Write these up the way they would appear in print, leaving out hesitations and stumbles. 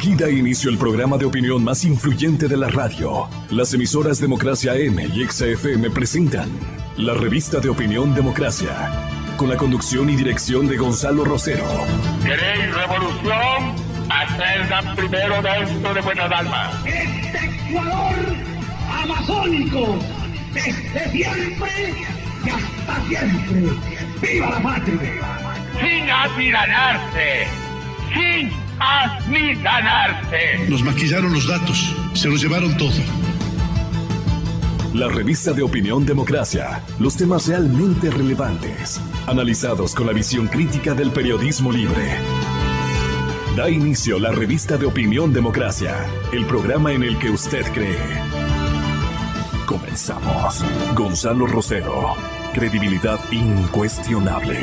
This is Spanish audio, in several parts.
Aquí da inicio el programa de opinión más influyente de la radio. Las emisoras Democracia M y XFM presentan la revista de opinión Democracia, con la conducción y dirección de Gonzalo Rosero. ¿Queréis revolución? Hacedla primero dentro de buena alma. Este Ecuador amazónico, desde siempre y hasta siempre. ¡Viva la patria! Sin amilanarse, sin amilanarse. Nos maquillaron los datos, se los llevaron todo. La revista de opinión Democracia, los temas realmente relevantes, analizados con la visión crítica del periodismo libre. Da inicio la revista de opinión Democracia, el programa en el que usted cree. Comenzamos. Gonzalo Rosero, credibilidad incuestionable.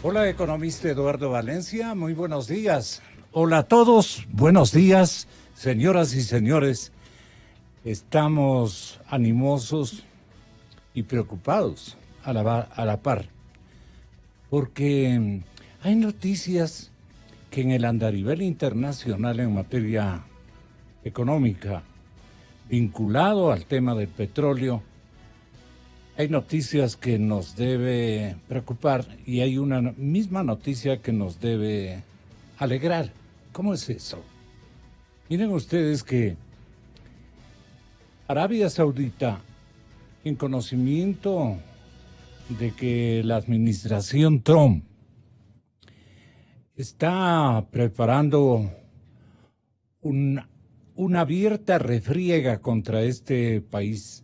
Hola, economista Eduardo Valencia, muy buenos días. Hola a todos, buenos días, señoras y señores. Estamos animosos y preocupados a la par, porque hay noticias que en el andarivel internacional en materia económica, vinculado al tema del petróleo, hay noticias que nos debe preocupar y hay una misma noticia que nos debe alegrar. ¿Cómo es eso? Miren ustedes que Arabia Saudita, en conocimiento de que la administración Trump está preparando una abierta refriega contra este país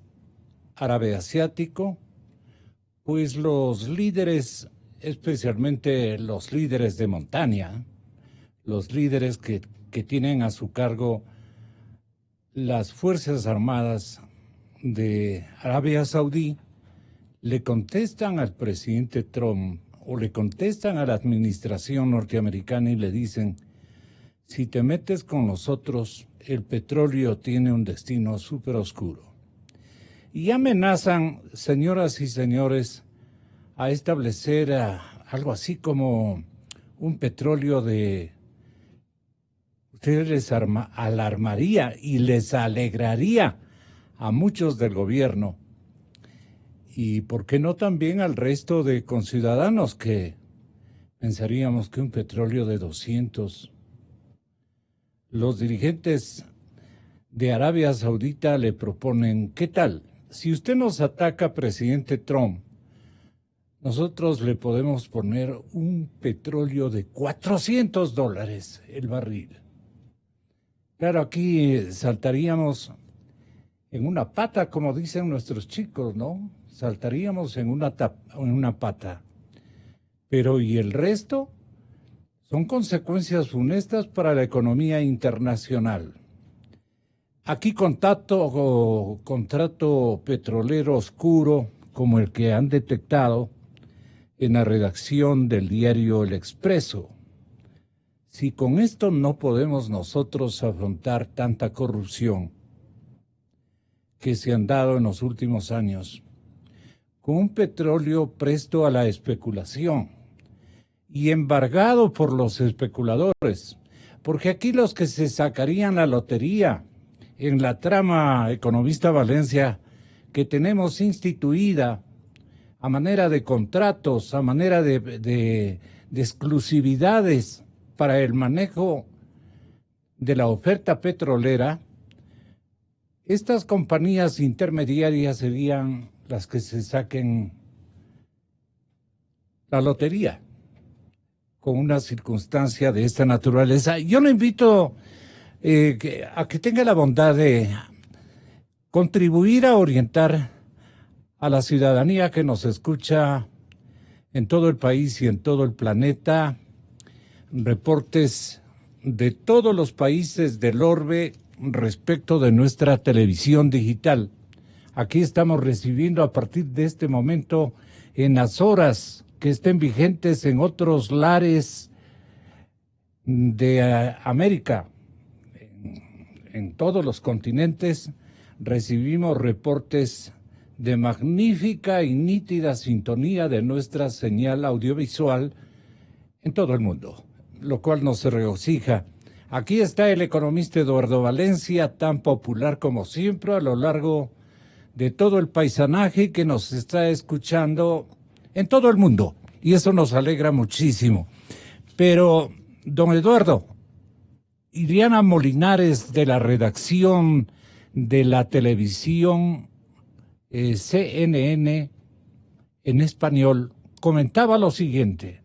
árabe asiático, pues los líderes, especialmente los líderes de montaña, los líderes que tienen a su cargo las Fuerzas Armadas de Arabia Saudí, le contestan al presidente Trump o le contestan a la administración norteamericana y le dicen: si te metes con nosotros, el petróleo tiene un destino súper oscuro. Y amenazan, señoras y señores, a establecer algo así como un petróleo de... Ustedes les alarmaría y les alegraría a muchos del gobierno. Y por qué no también al resto de conciudadanos que pensaríamos que un petróleo de 200. Los dirigentes de Arabia Saudita le proponen, ¿qué tal? Si usted nos ataca, presidente Trump, nosotros le podemos poner un petróleo de $400 el barril. Claro, aquí saltaríamos en una pata, como dicen nuestros chicos, ¿no? Saltaríamos en una pata. Pero ¿y el resto? Son consecuencias funestas para la economía internacional. Aquí contrato petrolero oscuro como el que han detectado en la redacción del diario El Expreso. Si con esto no podemos nosotros afrontar tanta corrupción que se han dado en los últimos años, con un petróleo presto a la especulación y embargado por los especuladores, porque aquí los que se sacarían la lotería en la trama economista Valencia que tenemos instituida a manera de contratos, a manera de exclusividades para el manejo de la oferta petrolera, estas compañías intermediarias serían las que se saquen la lotería con una circunstancia de esta naturaleza. Yo lo invito a que tenga la bondad de contribuir a orientar a la ciudadanía que nos escucha en todo el país y en todo el planeta, reportes de todos los países del orbe respecto de nuestra televisión digital. Aquí estamos recibiendo a partir de este momento, en las horas que estén vigentes en otros lares de América. En todos los continentes recibimos reportes de magnífica y nítida sintonía de nuestra señal audiovisual en todo el mundo, lo cual nos regocija. Aquí está el economista Eduardo Valencia, tan popular como siempre a lo largo de todo el paisanaje que nos está escuchando en todo el mundo. Y eso nos alegra muchísimo. Pero, don Eduardo, Iriana Molinares de la redacción de la televisión CNN en español comentaba lo siguiente.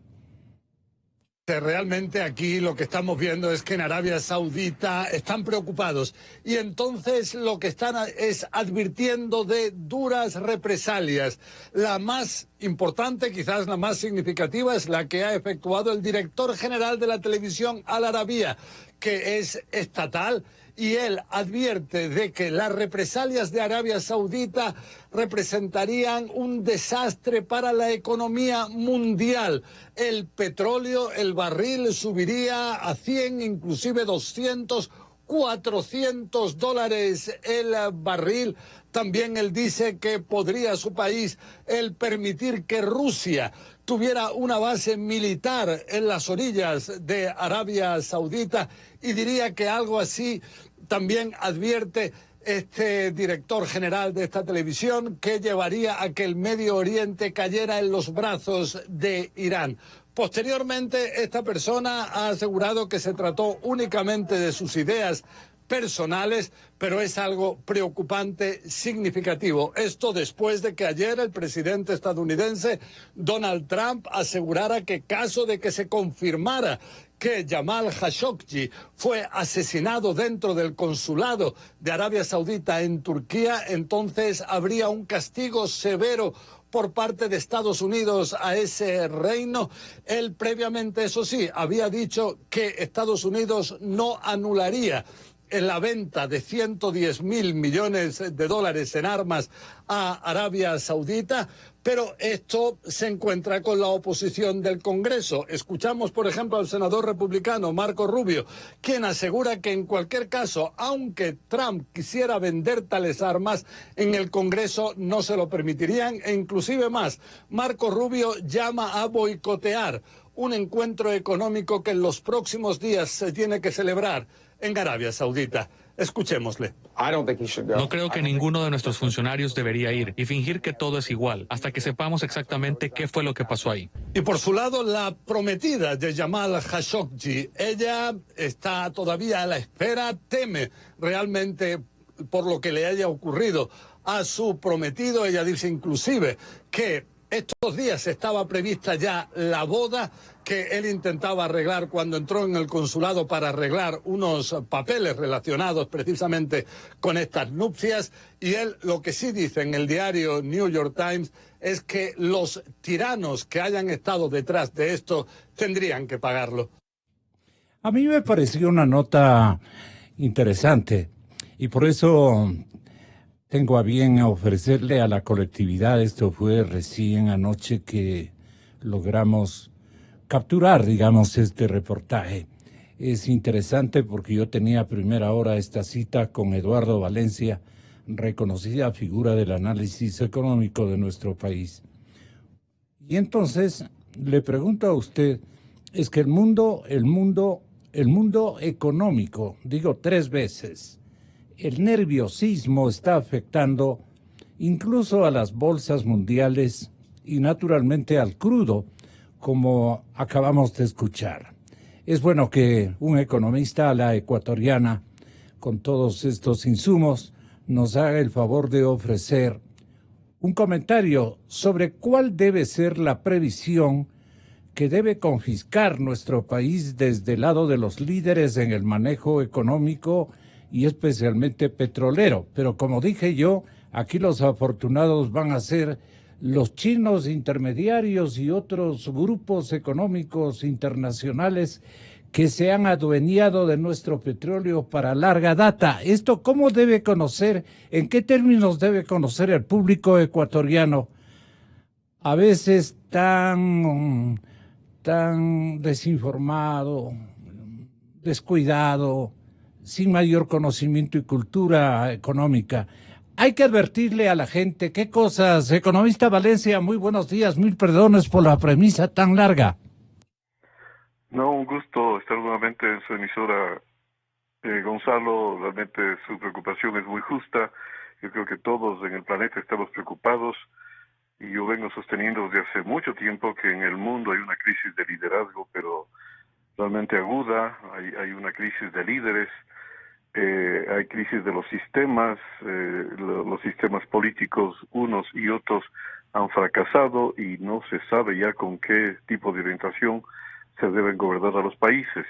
Realmente aquí lo que estamos viendo es que en Arabia Saudita están preocupados y entonces lo que están es advirtiendo de duras represalias. La más importante, quizás la más significativa, es la que ha efectuado el director general de la televisión Al Arabia, que es estatal, y él advierte de que las represalias de Arabia Saudita representarían un desastre para la economía mundial. El petróleo, el barril subiría a 100, inclusive 200, $400 el barril. También él dice que podría su país el permitir que Rusia tuviera una base militar en las orillas de Arabia Saudita, y diría que algo así también advierte este director general de esta televisión, que llevaría a que el Medio Oriente cayera en los brazos de Irán. Posteriormente, esta persona ha asegurado que se trató únicamente de sus ideas personales, pero es algo preocupante, significativo. Esto después de que ayer el presidente estadounidense Donald Trump asegurara que, caso de que se confirmara que Jamal Khashoggi fue asesinado dentro del consulado de Arabia Saudita en Turquía, entonces habría un castigo severo por parte de Estados Unidos a ese reino. Él previamente, eso sí, había dicho que Estados Unidos no anularía en la venta de 110.000 millones de dólares en armas a Arabia Saudita, pero esto se encuentra con la oposición del Congreso. Escuchamos, por ejemplo, al senador republicano Marco Rubio, quien asegura que en cualquier caso, aunque Trump quisiera vender tales armas, en el Congreso no se lo permitirían, e inclusive más, Marco Rubio llama a boicotear un encuentro económico que en los próximos días se tiene que celebrar en Arabia Saudita. Escuchémosle. No creo que ninguno de nuestros funcionarios debería ir y fingir que todo es igual hasta que sepamos exactamente qué fue lo que pasó ahí. Y por su lado, la prometida de Jamal Khashoggi, ella está todavía a la espera, teme realmente por lo que le haya ocurrido a su prometido. Ella dice inclusive que estos días estaba prevista ya la boda que él intentaba arreglar cuando entró en el consulado para arreglar unos papeles relacionados precisamente con estas nupcias. Y él lo que sí dice en el diario New York Times es que los tiranos que hayan estado detrás de esto tendrían que pagarlo. A mí me pareció una nota interesante y por eso tengo a bien ofrecerle a la colectividad. Esto fue recién anoche que logramos capturar, digamos, este reportaje. Es interesante porque yo tenía a primera hora esta cita con Eduardo Valencia, reconocida figura del análisis económico de nuestro país. Y entonces le pregunto a usted, es que el mundo económico, digo 3 veces, el nerviosismo está afectando incluso a las bolsas mundiales y naturalmente al crudo, como acabamos de escuchar. Es bueno que un economista a la ecuatoriana, con todos estos insumos, nos haga el favor de ofrecer un comentario sobre cuál debe ser la previsión que debe confiscar nuestro país desde el lado de los líderes en el manejo económico y especialmente petrolero. Pero como dije yo, aquí los afortunados van a ser los chinos intermediarios y otros grupos económicos internacionales que se han adueñado de nuestro petróleo para larga data. ¿Esto cómo debe conocer, en qué términos debe conocer el público ecuatoriano a veces tan desinformado, descuidado, sin mayor conocimiento y cultura económica. Hay que advertirle a la gente qué cosas. Economista Valencia, muy buenos días, mil perdones por la premisa tan larga. No, un gusto estar nuevamente en su emisora, Gonzalo. Realmente su preocupación es muy justa. Yo creo que todos en el planeta estamos preocupados y yo vengo sosteniendo desde hace mucho tiempo que en el mundo hay una crisis de liderazgo, pero realmente aguda. Hay una crisis de líderes, hay crisis de los sistemas. Los sistemas políticos, unos y otros, han fracasado y no se sabe ya con qué tipo de orientación se deben gobernar a los países.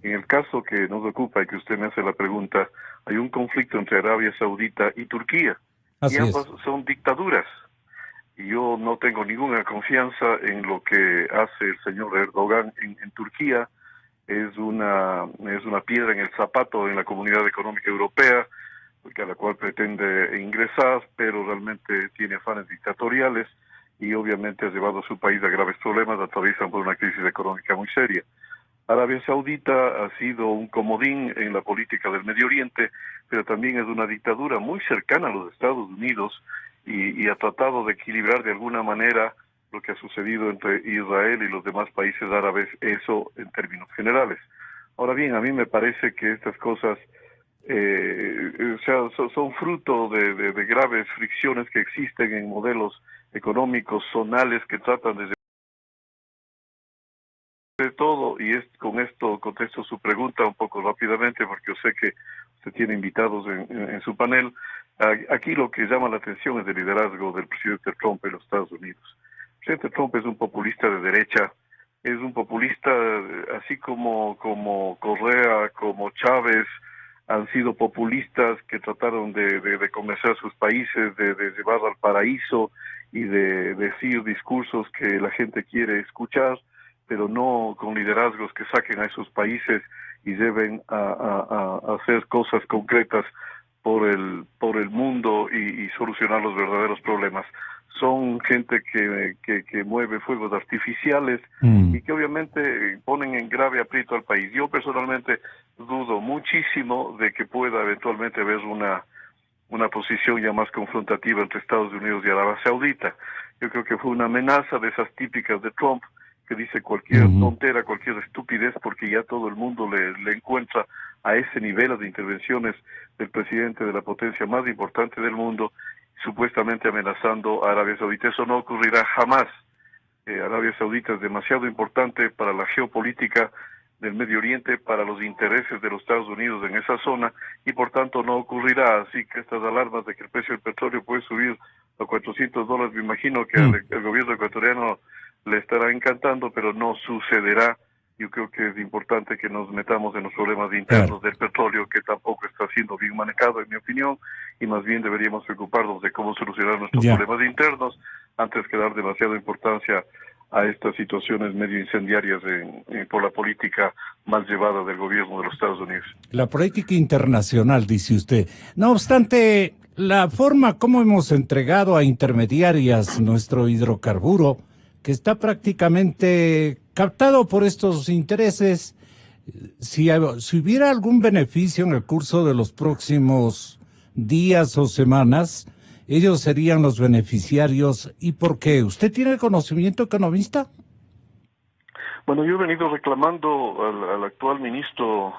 En el caso que nos ocupa y que usted me hace la pregunta, hay un conflicto entre Arabia Saudita y Turquía. Así y ambas es. son dictaduras. Y yo no tengo ninguna confianza en lo que hace el señor Erdogan en Turquía. Es una piedra en el zapato en la Comunidad Económica Europea, a la cual pretende ingresar, pero realmente tiene afanes dictatoriales y obviamente ha llevado a su país a graves problemas. Atraviesan por una crisis económica muy seria. Arabia Saudita ha sido un comodín en la política del Medio Oriente, pero también es una dictadura muy cercana a los Estados Unidos y ha tratado de equilibrar de alguna manera lo que ha sucedido entre Israel y los demás países árabes, eso en términos generales. Ahora bien, a mí me parece que estas cosas son fruto de graves fricciones que existen en modelos económicos zonales que tratan de todo, y con esto contesto su pregunta un poco rápidamente porque yo sé que usted tiene invitados en su panel. Aquí lo que llama la atención es el liderazgo del presidente Trump en los Estados Unidos. El presidente Trump es un populista de derecha, es un populista así como Correa, como Chávez, han sido populistas que trataron de convencer a sus países, de llevar al paraíso y de decir discursos que la gente quiere escuchar, pero no con liderazgos que saquen a esos países y lleven a hacer cosas concretas por el mundo y solucionar los verdaderos problemas. Son gente que mueve fuegos artificiales y que obviamente ponen en grave aprieto al país. Yo personalmente dudo muchísimo de que pueda eventualmente haber una posición ya más confrontativa entre Estados Unidos y Arabia Saudita. Yo creo que fue una amenaza de esas típicas de Trump, que dice cualquier tontera, cualquier estupidez, porque ya todo el mundo le encuentra a ese nivel de intervenciones del presidente de la potencia más importante del mundo, supuestamente amenazando a Arabia Saudita. Eso no ocurrirá jamás. Arabia Saudita es demasiado importante para la geopolítica del Medio Oriente, para los intereses de los Estados Unidos en esa zona, y por tanto no ocurrirá. Así que estas alarmas de que el precio del petróleo puede subir a $400, me imagino que al gobierno ecuatoriano le estará encantando, pero no sucederá. Yo creo que es importante que nos metamos en los problemas internos del petróleo, que tampoco está siendo bien manejado, en mi opinión, y más bien deberíamos preocuparnos de cómo solucionar nuestros problemas internos antes que dar demasiada importancia a estas situaciones medio incendiarias por la política mal llevada del gobierno de los Estados Unidos. La política internacional, dice usted. No obstante, la forma como hemos entregado a intermediarias nuestro hidrocarburo, que está prácticamente captado por estos intereses, si hubiera algún beneficio en el curso de los próximos días o semanas, ellos serían los beneficiarios. ¿Y por qué? ¿Usted tiene conocimiento, economista? Bueno, yo he venido reclamando al actual ministro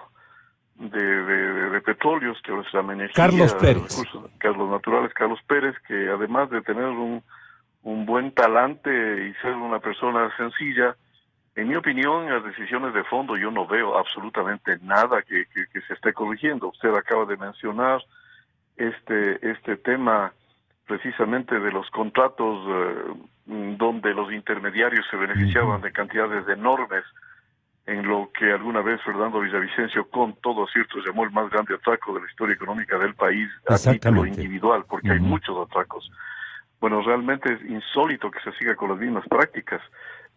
de Petróleos, que ahora se llama Energía, Carlos Pérez. Carlos Naturales, Carlos Pérez, que además de tener un buen talante y ser una persona sencilla, en mi opinión, en las decisiones de fondo yo no veo absolutamente nada que se esté corrigiendo. Usted acaba de mencionar este tema precisamente de los contratos donde los intermediarios se beneficiaban de cantidades enormes, en lo que alguna vez Fernando Villavicencio, con todo acierto, llamó el más grande atraco de la historia económica del país a título individual, porque hay muchos atracos. Bueno, realmente es insólito que se siga con las mismas prácticas.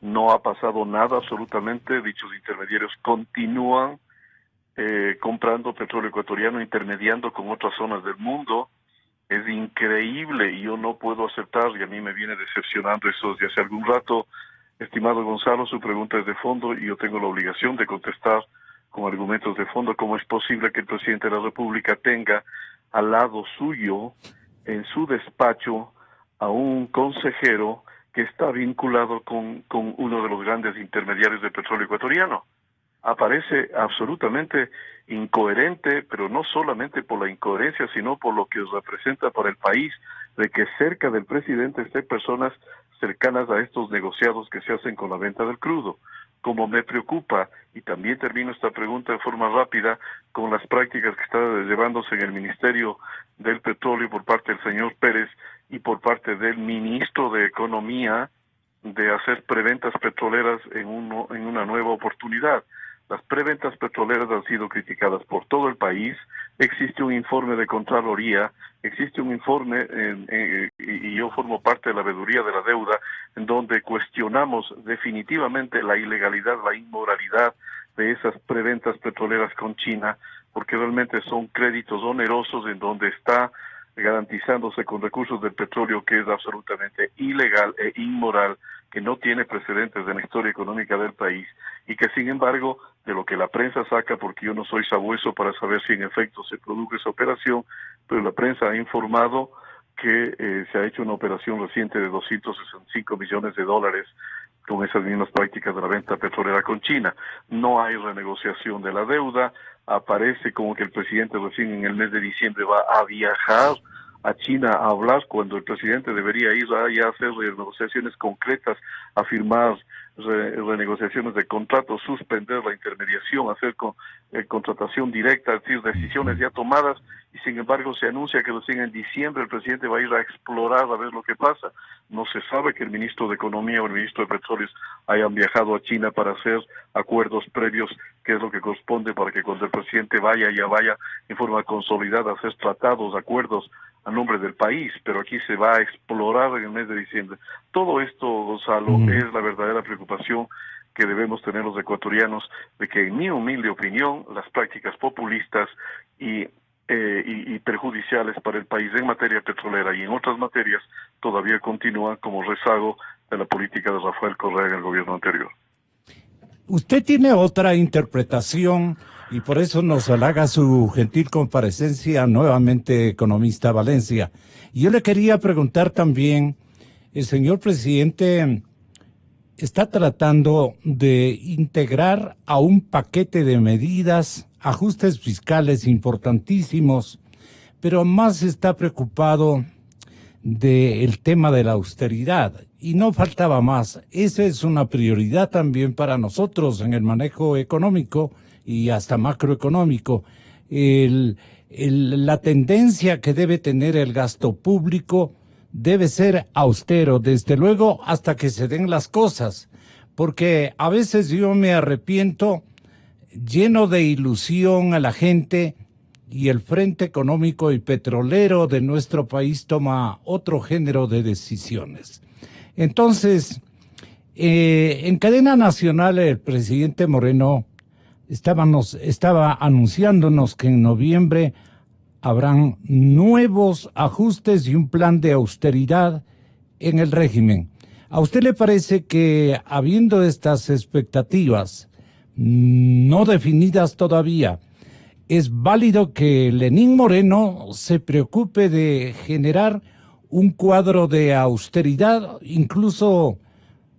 No ha pasado nada absolutamente. Dichos intermediarios continúan comprando petróleo ecuatoriano, intermediando con otras zonas del mundo, Es increíble y yo no puedo aceptar, y a mí me viene decepcionando eso desde hace algún rato. Estimado Gonzalo, su pregunta es de fondo y yo tengo la obligación de contestar con argumentos de fondo. ¿Cómo es posible que el presidente de la República tenga al lado suyo, en su despacho, a un consejero que está vinculado con uno de los grandes intermediarios del petróleo ecuatoriano? Aparece absolutamente incoherente, pero no solamente por la incoherencia, sino por lo que representa para el país, de que cerca del presidente estén personas cercanas a estos negociados que se hacen con la venta del crudo. Como me preocupa, y también termino esta pregunta de forma rápida, con las prácticas que están llevándose en el Ministerio del Petróleo por parte del señor Pérez y por parte del ministro de Economía, de hacer preventas petroleras en una nueva oportunidad. Las preventas petroleras han sido criticadas por todo el país. Existe un informe de Contraloría, existe un informe, y yo formo parte de la veeduría de la deuda, en donde cuestionamos definitivamente la ilegalidad, la inmoralidad de esas preventas petroleras con China, porque realmente son créditos onerosos en donde está garantizándose con recursos del petróleo, que es absolutamente ilegal e inmoral, que no tiene precedentes en la historia económica del país, y que sin embargo, de lo que la prensa saca, porque yo no soy sabueso para saber si en efecto se produjo esa operación, pero la prensa ha informado que se ha hecho una operación reciente de $265 millones con esas mismas prácticas de la venta petrolera con China. No hay renegociación de la deuda. Aparece como que el presidente recién en el mes de diciembre va a viajar a China a hablar, cuando el presidente debería ir allá a hacer renegociaciones concretas, a firmar renegociaciones de contratos, suspender la intermediación, hacer contratación directa, es decir, decisiones ya tomadas, y sin embargo se anuncia que recién en diciembre el presidente va a ir a explorar a ver lo que pasa. No se sabe que el ministro de Economía o el ministro de Petróleos hayan viajado a China para hacer acuerdos previos, que es lo que corresponde para que cuando el presidente vaya, ya vaya en forma consolidada a hacer tratados, acuerdos a nombre del país, pero aquí se va a explorar en el mes de diciembre. Todo esto, Gonzalo, es la verdadera preocupación que debemos tener los ecuatorianos, de que en mi humilde opinión, las prácticas populistas y perjudiciales para el país en materia petrolera y en otras materias todavía continúan como rezago de la política de Rafael Correa en el gobierno anterior. Usted tiene otra interpretación y por eso nos halaga su gentil comparecencia nuevamente, economista Valencia. Y yo le quería preguntar también, el señor presidente está tratando de integrar a un paquete de medidas, ajustes fiscales importantísimos, pero más está preocupado del tema de la austeridad. Y no faltaba más. Esa es una prioridad también para nosotros en el manejo económico y hasta macroeconómico. La tendencia que debe tener el gasto público debe ser austero, desde luego, hasta que se den las cosas. Porque a veces yo me arrepiento, lleno de ilusión a la gente, y el Frente Económico y Petrolero de nuestro país toma otro género de decisiones. Entonces, en cadena nacional el presidente Moreno estaba anunciándonos que en noviembre habrán nuevos ajustes y un plan de austeridad en el régimen. ¿A usted le parece que, habiendo estas expectativas no definidas todavía, es válido que Lenín Moreno se preocupe de generar un cuadro de austeridad, incluso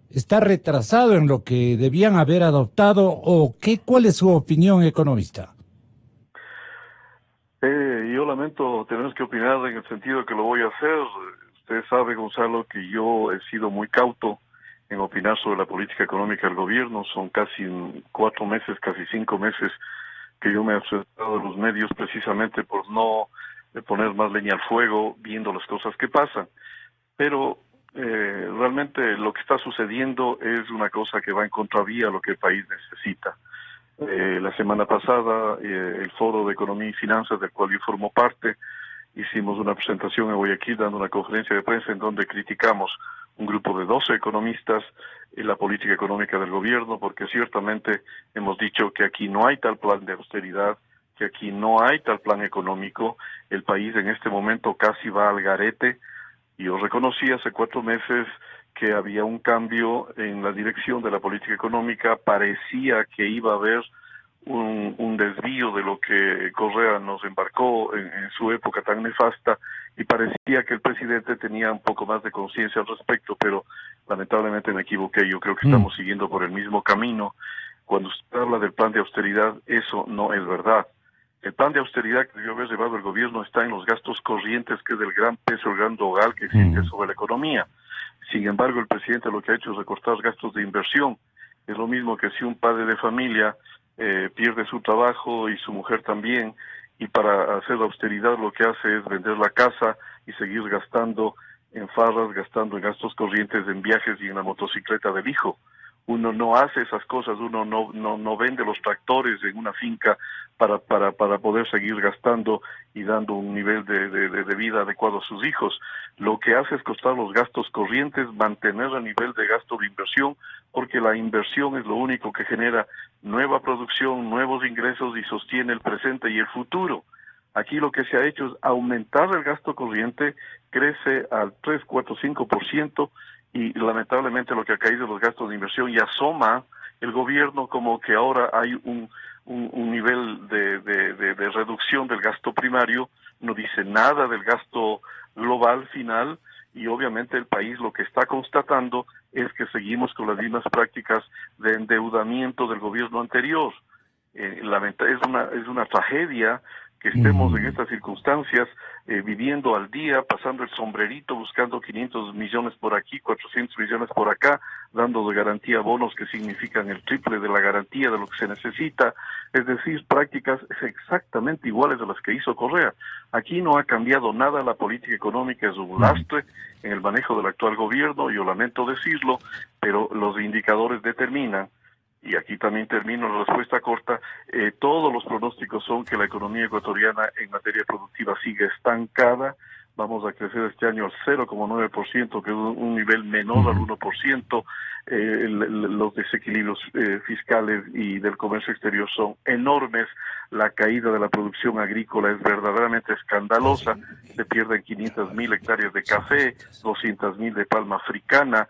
está retrasado en lo que debían haber adoptado, o cuál es su opinión, economista? Yo lamento tener que opinar en el sentido que lo voy a hacer. Usted sabe, Gonzalo, que yo he sido muy cauto en opinar sobre la política económica del gobierno. Son casi 4 meses, casi 5 meses que yo me he ausentado de los medios precisamente por no poner más leña al fuego viendo las cosas que pasan. Pero realmente lo que está sucediendo es una cosa que va en contravía a lo que el país necesita. La semana pasada, el Foro de Economía y Finanzas, del cual yo formo parte, hicimos una presentación en Guayaquil, dando una conferencia de prensa en donde criticamos un grupo de 12 economistas en la política económica del gobierno, porque ciertamente hemos dicho que aquí no hay tal plan de austeridad, que aquí no hay tal plan económico. El país en este momento casi va al garete. Yo reconocí hace 4 meses que había un cambio en la dirección de la política económica. Parecía que iba a haber un desvío de lo que Correa nos embarcó en su época tan nefasta, y parecía que el presidente tenía un poco más de conciencia al respecto, pero lamentablemente me equivoqué. Yo creo que estamos siguiendo por el mismo camino. Cuando usted habla del plan de austeridad, eso no es verdad. El plan de austeridad que debió haber llevado el gobierno está en los gastos corrientes, que es el gran peso, el gran dogal que existe sobre la economía. Sin embargo, el presidente lo que ha hecho es recortar gastos de inversión. Es lo mismo que si un padre de familia pierde su trabajo y su mujer también, y para hacer la austeridad lo que hace es vender la casa y seguir gastando en farras, gastando en gastos corrientes, en viajes y en la motocicleta del hijo. Uno no hace esas cosas, uno no vende los tractores en una finca para poder seguir gastando y dando un nivel de vida adecuado a sus hijos. Lo que hace es costar los gastos corrientes, mantener el nivel de gasto de inversión, porque la inversión es lo único que genera nueva producción, nuevos ingresos y sostiene el presente y el futuro. Aquí lo que se ha hecho es aumentar el gasto corriente, crece al 3, 4, 5%, y lamentablemente lo que ha caído en los gastos de inversión, y asoma el gobierno como que ahora hay un nivel de reducción del gasto primario, no dice nada del gasto global final, y obviamente el país lo que está constatando es que seguimos con las mismas prácticas de endeudamiento del gobierno anterior. Es una tragedia que estemos en estas circunstancias, viviendo al día, pasando el sombrerito, buscando 500 millones por aquí, 400 millones por acá, dando de garantía bonos que significan el triple de la garantía de lo que se necesita, es decir, prácticas exactamente iguales a las que hizo Correa. Aquí no ha cambiado nada, la política económica es un lastre en el manejo del actual gobierno, yo lamento decirlo, pero los indicadores determinan. Y aquí también termino la respuesta corta, todos los pronósticos son que la economía ecuatoriana en materia productiva sigue estancada. Vamos a crecer este año al 0,9%, que es un nivel menor al 1%. Los desequilibrios fiscales y del comercio exterior son enormes. La caída de la producción agrícola es verdaderamente escandalosa. Se pierden 500,000 hectáreas de café, 200,000 de palma africana.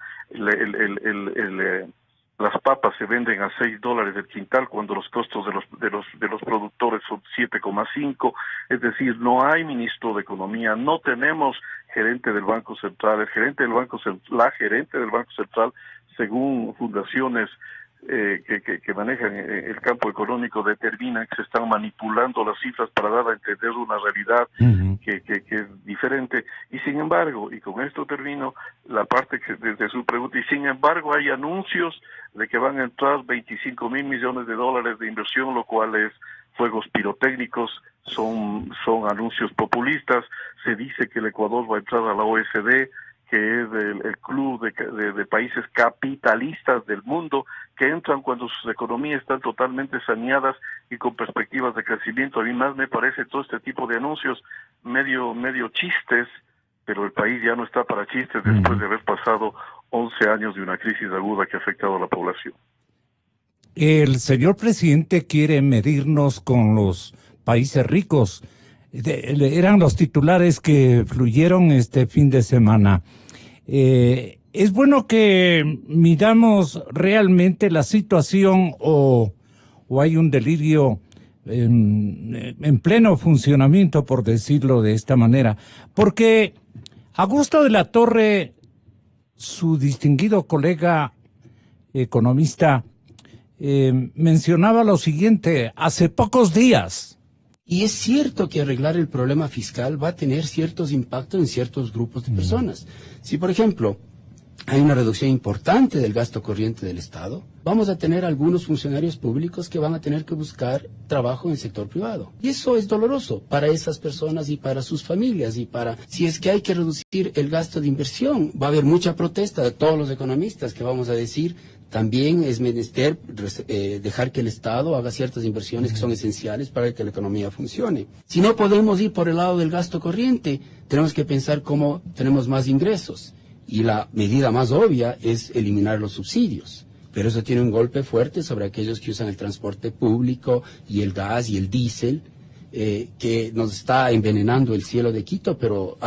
Las papas se venden a $6 el quintal cuando los costos de los productores son 7,5. Es decir, no hay ministro de Economía, no tenemos gerente del Banco Central. La gerente del Banco Central, según fundaciones que manejan el campo económico, determinan que se están manipulando las cifras para dar a entender una realidad que es diferente. Y sin embargo, y con esto termino la parte de su pregunta, y sin embargo hay anuncios de que van a entrar 25,000 millones de dólares de inversión, lo cual es fuegos pirotécnicos, son anuncios populistas. Se dice que el Ecuador va a entrar a la OECD, que es el club de países capitalistas del mundo, que entran cuando sus economías están totalmente saneadas y con perspectivas de crecimiento. A mí más me parece todo este tipo de anuncios medio chistes, pero el país ya no está para chistes después de haber pasado 11 años de una crisis aguda que ha afectado a la población. El señor presidente quiere medirnos con los países ricos. Eran los titulares que fluyeron este fin de semana. Es bueno que midamos realmente la situación o hay un delirio en pleno funcionamiento, por decirlo de esta manera, porque Augusto de la Torre, su distinguido colega economista, mencionaba lo siguiente hace pocos días. Y es cierto que arreglar el problema fiscal va a tener ciertos impactos en ciertos grupos de personas. Si, por ejemplo, hay una reducción importante del gasto corriente del Estado, vamos a tener algunos funcionarios públicos que van a tener que buscar trabajo en el sector privado. Y eso es doloroso para esas personas y para sus familias. Si es que hay que reducir el gasto de inversión, va a haber mucha protesta de todos los economistas que vamos a decir, también es menester dejar que el Estado haga ciertas inversiones que son esenciales para que la economía funcione. Si no podemos ir por el lado del gasto corriente, tenemos que pensar cómo tenemos más ingresos. Y la medida más obvia es eliminar los subsidios. Pero eso tiene un golpe fuerte sobre aquellos que usan el transporte público y el gas y el diésel, que nos está envenenando el cielo de Quito, pero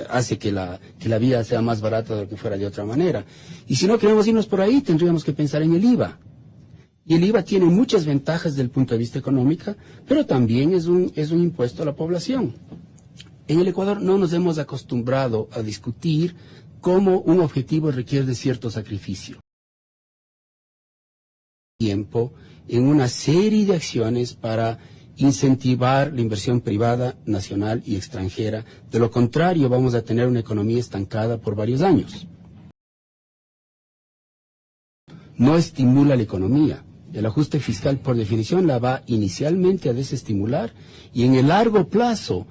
hace que la vida sea más barata de lo que fuera de otra manera. Y si no queremos irnos por ahí, tendríamos que pensar en el IVA. Y el IVA tiene muchas ventajas desde el punto de vista económico, pero también es un impuesto a la población. En el Ecuador no nos hemos acostumbrado a discutir cómo un objetivo requiere de cierto sacrificio. Tiempo en una serie de acciones para incentivar la inversión privada, nacional y extranjera. De lo contrario, vamos a tener una economía estancada por varios años. No estimula la economía. El ajuste fiscal, por definición, la va inicialmente a desestimular y en el largo plazo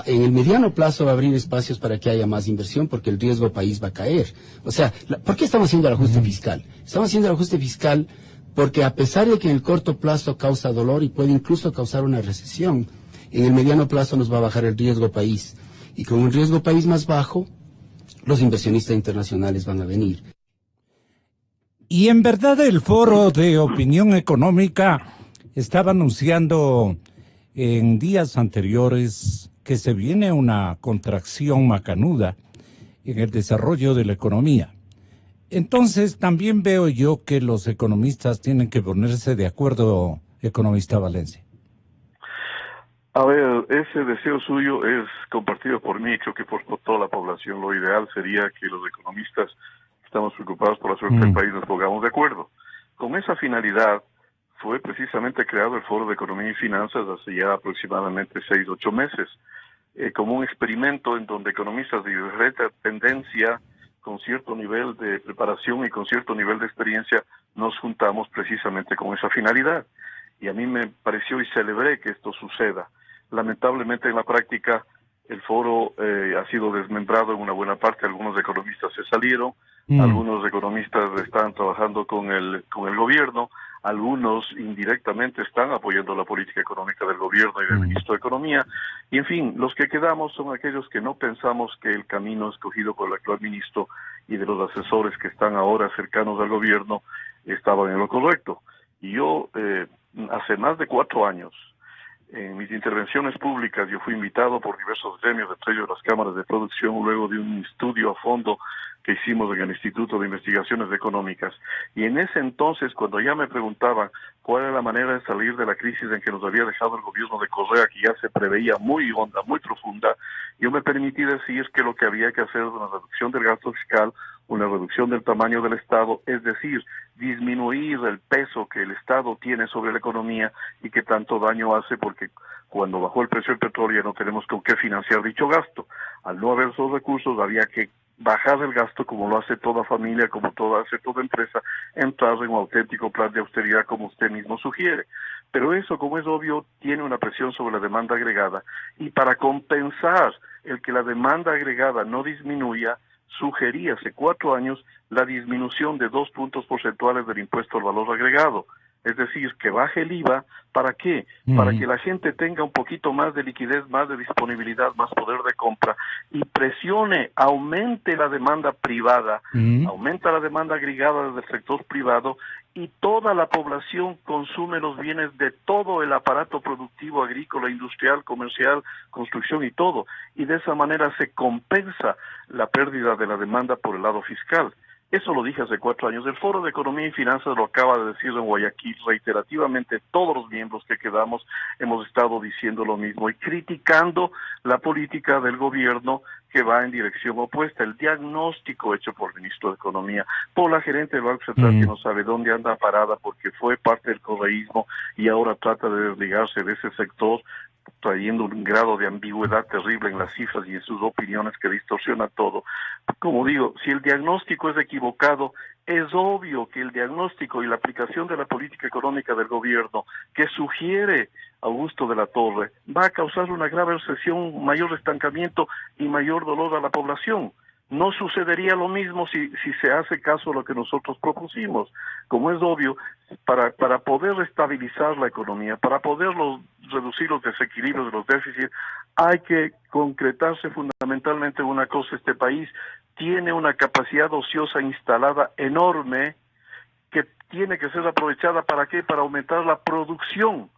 en el mediano plazo va a abrir espacios para que haya más inversión porque el riesgo país va a caer. O sea, ¿por qué estamos haciendo el ajuste fiscal? Estamos haciendo el ajuste fiscal porque a pesar de que en el corto plazo causa dolor y puede incluso causar una recesión, en el mediano plazo nos va a bajar el riesgo país. Y con un riesgo país más bajo, los inversionistas internacionales van a venir. Y en verdad el Foro de Opinión Económica estaba anunciando en días anteriores que se viene una contracción macanuda en el desarrollo de la economía. Entonces también veo yo que los economistas tienen que ponerse de acuerdo, economista Valencia. A ver, ese deseo suyo es compartido por mí, creo que por toda la población. Lo ideal sería que los economistas que estamos preocupados por la suerte del país nos pongamos de acuerdo. Con esa finalidad fue precisamente creado el Foro de Economía y Finanzas hace ya aproximadamente 6 u 8 meses, como un experimento en donde economistas de diferente tendencia, con cierto nivel de preparación y con cierto nivel de experiencia, nos juntamos precisamente con esa finalidad. Y a mí me pareció y celebré que esto suceda. Lamentablemente en la práctica el foro ha sido desmembrado en una buena parte. Algunos economistas se salieron, algunos economistas están trabajando con el gobierno, algunos indirectamente están apoyando la política económica del gobierno y del ministro de Economía, y en fin, los que quedamos son aquellos que no pensamos que el camino escogido por el actual ministro y de los asesores que están ahora cercanos al gobierno estaban en lo correcto. Y yo, hace más de 4 años, en mis intervenciones públicas, yo fui invitado por diversos gremios, entre ellos las cámaras de producción, luego de un estudio a fondo que hicimos en el Instituto de Investigaciones Económicas. Y en ese entonces, cuando ya me preguntaban cuál era la manera de salir de la crisis en que nos había dejado el gobierno de Correa, que ya se preveía muy honda, muy profunda, yo me permití decir que lo que había que hacer es una reducción del gasto fiscal, una reducción del tamaño del Estado, es decir, disminuir el peso que el Estado tiene sobre la economía y que tanto daño hace, porque cuando bajó el precio del petróleo ya no tenemos con qué financiar dicho gasto. Al no haber esos recursos había que bajar el gasto, como lo hace toda familia, como hace toda empresa, entrar en un auténtico plan de austeridad como usted mismo sugiere. Pero eso, como es obvio, tiene una presión sobre la demanda agregada, y para compensar el que la demanda agregada no disminuya, sugerí hace 4 años la disminución de 2 puntos porcentuales del impuesto al valor agregado. Es decir, que baje el IVA, ¿para qué? Para que la gente tenga un poquito más de liquidez, más de disponibilidad, más poder de compra, y presione, aumente la demanda privada, aumenta la demanda agregada desde el sector privado, y toda la población consume los bienes de todo el aparato productivo, agrícola, industrial, comercial, construcción y todo, y de esa manera se compensa la pérdida de la demanda por el lado fiscal. Eso lo dije hace 4 años. El Foro de Economía y Finanzas lo acaba de decir en Guayaquil reiterativamente. Todos los miembros que quedamos hemos estado diciendo lo mismo y criticando la política del gobierno que va en dirección opuesta. El diagnóstico hecho por el ministro de Economía, por la gerente del Banco Central que no sabe dónde anda parada porque fue parte del correísmo y ahora trata de desligarse de ese sector, trayendo un grado de ambigüedad terrible en las cifras y en sus opiniones que distorsiona todo. Como digo, si el diagnóstico es equivocado, es obvio que el diagnóstico y la aplicación de la política económica del gobierno que sugiere Augusto de la Torre va a causar una grave recesión, mayor estancamiento y mayor dolor a la población. No sucedería lo mismo si se hace caso a lo que nosotros propusimos. Como es obvio, para poder estabilizar la economía, para poder reducir los desequilibrios de los déficits, hay que concretarse fundamentalmente una cosa. Este país tiene una capacidad ociosa instalada enorme que tiene que ser aprovechada. ¿Para qué? Para aumentar la producción.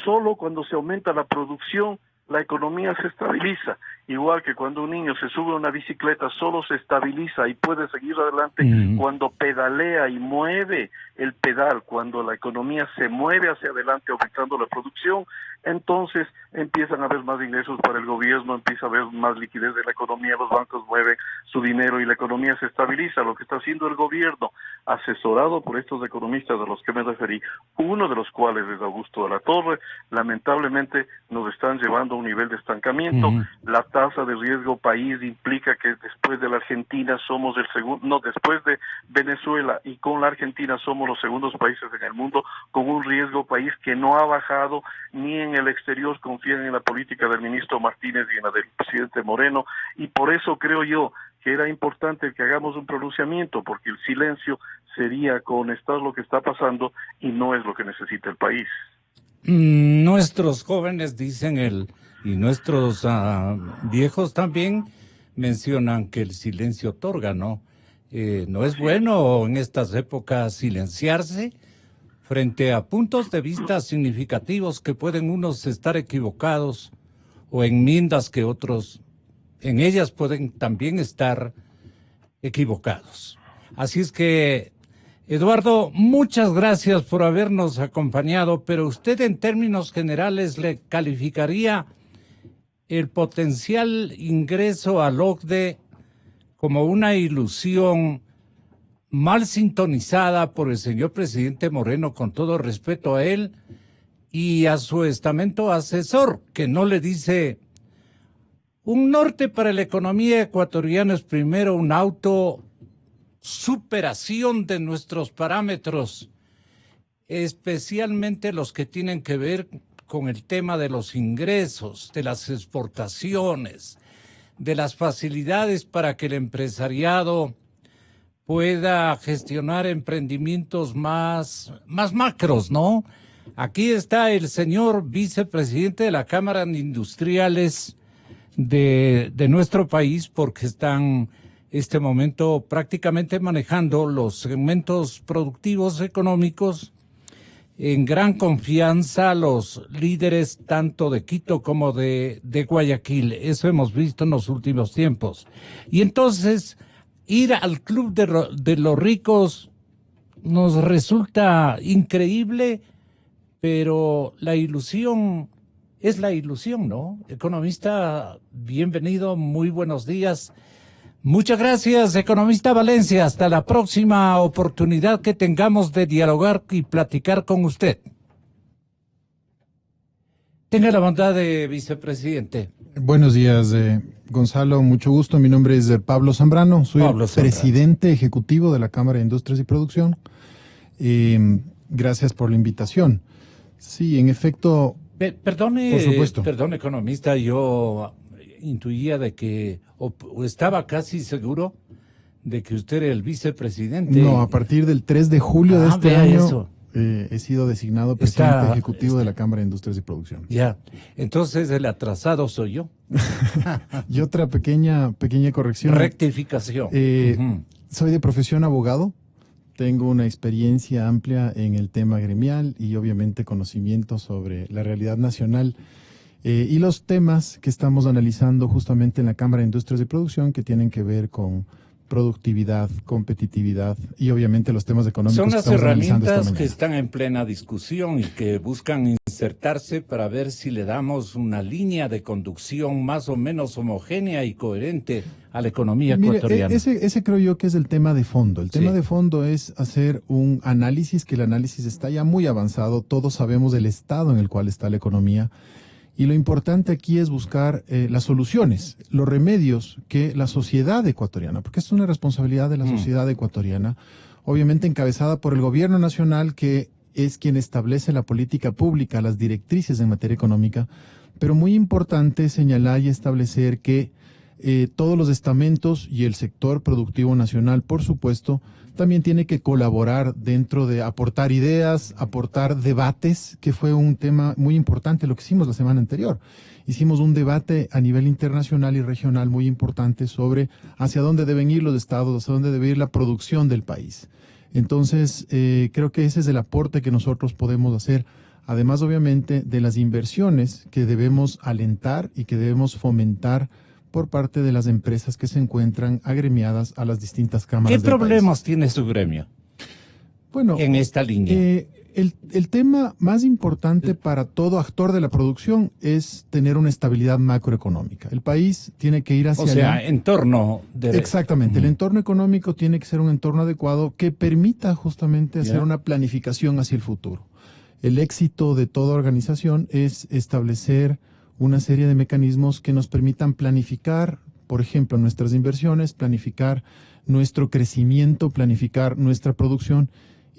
Solo cuando se aumenta la producción, la economía se estabiliza. Igual que cuando un niño se sube a una bicicleta, solo se estabiliza y puede seguir adelante cuando pedalea y mueve el pedal. Cuando la economía se mueve hacia adelante aumentando la producción, entonces empiezan a haber más ingresos para el gobierno, empieza a haber más liquidez de la economía, los bancos mueven su dinero y la economía se estabiliza. Lo que está haciendo el gobierno, asesorado por estos economistas a los que me referí, uno de los cuales es Augusto de la Torre, lamentablemente nos están llevando a un nivel de estancamiento. La tasa de riesgo país implica que después de la Argentina somos el segundo, no, después de Venezuela y con la Argentina somos los segundos países en el mundo con un riesgo país que no ha bajado. Ni en el exterior confían en la política del ministro Martínez y en la del presidente Moreno, y por eso creo yo que era importante que hagamos un pronunciamiento, porque el silencio sería conhonestar lo que está pasando y no es lo que necesita el país. Nuestros jóvenes dicen y nuestros viejos también mencionan que el silencio otorga, ¿no? No es bueno en estas épocas silenciarse frente a puntos de vista significativos que pueden unos estar equivocados o enmiendas que otros en ellas pueden también estar equivocados. Así es que, Eduardo, muchas gracias por habernos acompañado, pero usted en términos generales le calificaría el potencial ingreso al OCDE como una ilusión mal sintonizada por el señor presidente Moreno, con todo respeto a él y a su estamento asesor, que no le dice: un norte para la economía ecuatoriana es primero un superación de nuestros parámetros, especialmente los que tienen que ver con el tema de los ingresos, de las exportaciones, de las facilidades para que el empresariado pueda gestionar emprendimientos más macros, ¿no? Aquí está el señor vicepresidente de la Cámara de Industriales de nuestro país, porque están este momento prácticamente manejando los segmentos productivos económicos en gran confianza los líderes tanto de Quito como de Guayaquil. Eso hemos visto en los últimos tiempos. Y entonces, ir al club de los ricos nos resulta increíble, pero la ilusión es la ilusión, ¿no? Economista, bienvenido, muy buenos días. Muchas gracias, economista Valencia. Hasta la próxima oportunidad que tengamos de dialogar y platicar con usted. Tenga la bondad de vicepresidente. Buenos días, Gonzalo. Mucho gusto. Mi nombre es Pablo Zambrano. Soy el presidente ejecutivo de la Cámara de Industrias y Producción. Gracias por la invitación. Sí, en efecto. Perdone, por supuesto. Perdone, economista, yo intuía de que, o estaba casi seguro de que usted era el vicepresidente. No, a partir del 3 de julio de este año he sido designado presidente ejecutivo de la Cámara de Industrias y Producción. Ya, entonces el atrasado soy yo. Y otra pequeña corrección. Rectificación. Soy de profesión abogado. Tengo una experiencia amplia en el tema gremial y obviamente conocimiento sobre la realidad nacional y los temas que estamos analizando justamente en la Cámara de Industrias y Producción, que tienen que ver con productividad, competitividad y obviamente los temas económicos. Son las herramientas que están en plena discusión y que buscan insertarse para ver si le damos una línea de conducción más o menos homogénea y coherente a la economía ecuatoriana. Ese creo yo que es el tema de fondo. El tema de fondo es hacer un análisis, que el análisis está ya muy avanzado. Todos sabemos del estado en el cual está la economía. Y lo importante aquí es buscar las soluciones, los remedios que la sociedad ecuatoriana, porque es una responsabilidad de la sociedad ecuatoriana, obviamente encabezada por el gobierno nacional, que es quien establece la política pública, las directrices en materia económica, pero muy importante señalar y establecer que todos los estamentos y el sector productivo nacional, por supuesto, también tiene que colaborar dentro de aportar ideas, aportar debates, que fue un tema muy importante lo que hicimos la semana anterior. Hicimos un debate a nivel internacional y regional muy importante sobre hacia dónde deben ir los estados, hacia dónde debe ir la producción del país. Entonces, creo que ese es el aporte que nosotros podemos hacer además obviamente de las inversiones que debemos alentar y que debemos fomentar por parte de las empresas que se encuentran agremiadas a las distintas cámaras ¿Qué del problemas país. tiene su gremio? Bueno, en esta línea. El tema más importante para todo actor de la producción es tener una estabilidad macroeconómica. El país tiene que ir hacia allá. Entorno. Exactamente. El entorno económico tiene que ser un entorno adecuado que permita justamente hacer una planificación hacia el futuro. El éxito de toda organización es establecer una serie de mecanismos que nos permitan planificar, por ejemplo, nuestras inversiones, planificar nuestro crecimiento, planificar nuestra producción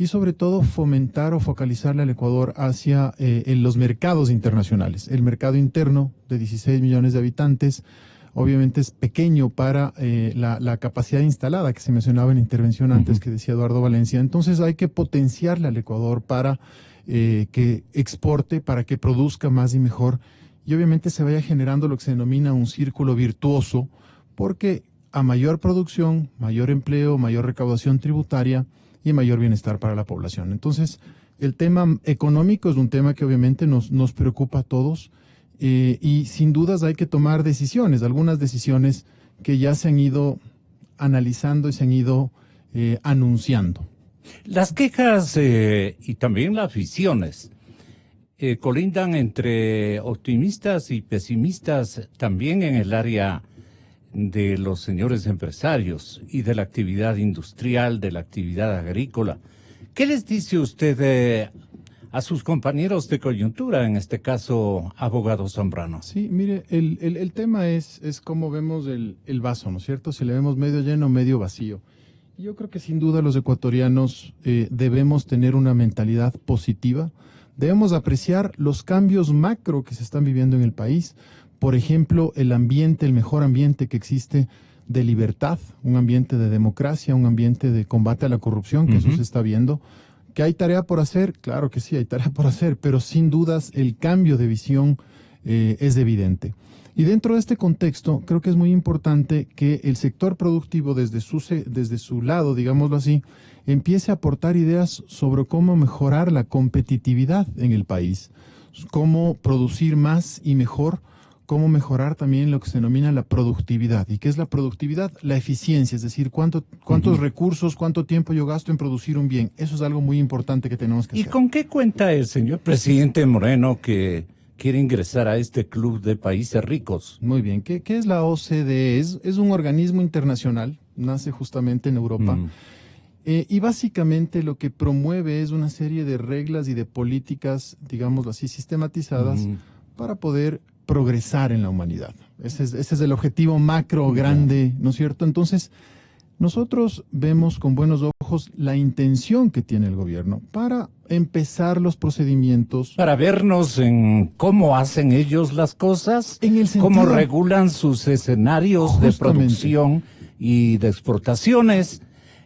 y sobre todo fomentar o focalizarle al Ecuador hacia en los mercados internacionales. El mercado interno de 16 millones de habitantes obviamente es pequeño para la capacidad instalada que se mencionaba en la intervención antes que decía Eduardo Valencia. Entonces hay que potenciarle al Ecuador para que exporte, para que produzca más y mejor y obviamente se vaya generando lo que se denomina un círculo virtuoso porque a mayor producción, mayor empleo, mayor recaudación tributaria y mayor bienestar para la población. Entonces, el tema económico es un tema que obviamente nos preocupa a todos y sin dudas hay que tomar decisiones, algunas decisiones que ya se han ido analizando y se han ido anunciando. Las quejas y también las visiones colindan entre optimistas y pesimistas también en el área de los señores empresarios y de la actividad industrial, de la actividad agrícola. ¿Qué les dice usted a sus compañeros de coyuntura, en este caso, abogado Zambrano? Sí, mire, el tema es cómo vemos el vaso, ¿no es cierto? Si le vemos medio lleno, medio vacío. Yo creo que sin duda los ecuatorianos debemos tener una mentalidad positiva, debemos apreciar los cambios macro que se están viviendo en el país. Por ejemplo, el ambiente, el mejor ambiente que existe de libertad, un ambiente de democracia, un ambiente de combate a la corrupción, que eso se está viendo. ¿Que hay tarea por hacer? Claro que sí, hay tarea por hacer, pero sin dudas el cambio de visión es evidente. Y dentro de este contexto, creo que es muy importante que el sector productivo desde su lado, digámoslo así, empiece a aportar ideas sobre cómo mejorar la competitividad en el país, cómo producir más y mejor, cómo mejorar también lo que se denomina la productividad. ¿Y qué es la productividad? La eficiencia, es decir, cuántos recursos, cuánto tiempo yo gasto en producir un bien. Eso es algo muy importante que tenemos que hacer. ¿Y con qué cuenta el señor presidente Moreno que quiere ingresar a este club de países ricos? Muy bien. ¿Qué es la OCDE? Es un organismo internacional, nace justamente en Europa. Y básicamente lo que promueve es una serie de reglas y de políticas, digámoslo así, sistematizadas para poder progresar en la humanidad. Ese es el objetivo macro grande, ¿no es cierto? Entonces, nosotros vemos con buenos ojos la intención que tiene el gobierno para empezar los procedimientos. Para vernos en cómo hacen ellos las cosas, en el sentido, cómo regulan sus escenarios de producción y de exportaciones,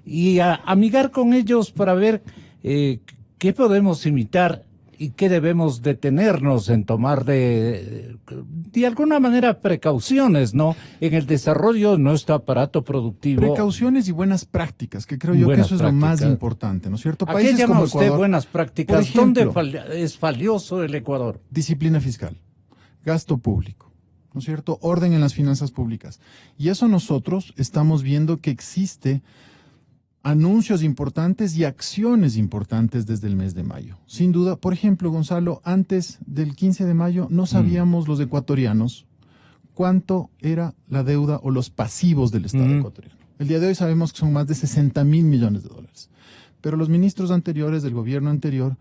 y amigar con ellos para ver qué podemos imitar y qué debemos detenernos en tomar de alguna manera precauciones, ¿no? En el desarrollo de nuestro aparato productivo. Precauciones y buenas prácticas, que creo yo que eso es lo más importante, ¿no es cierto? ¿A qué llama usted buenas prácticas? ¿Dónde es valioso el Ecuador? Disciplina fiscal, gasto público, ¿no es cierto? Orden en las finanzas públicas. Y eso nosotros estamos viendo que existe anuncios importantes y acciones importantes desde el mes de mayo. Sin duda, por ejemplo, Gonzalo, antes del 15 de mayo no sabíamos los ecuatorianos cuánto era la deuda o los pasivos del Estado ecuatoriano. El día de hoy sabemos que son más de 60,000 millones de dólares. Pero los ministros anteriores del gobierno anterior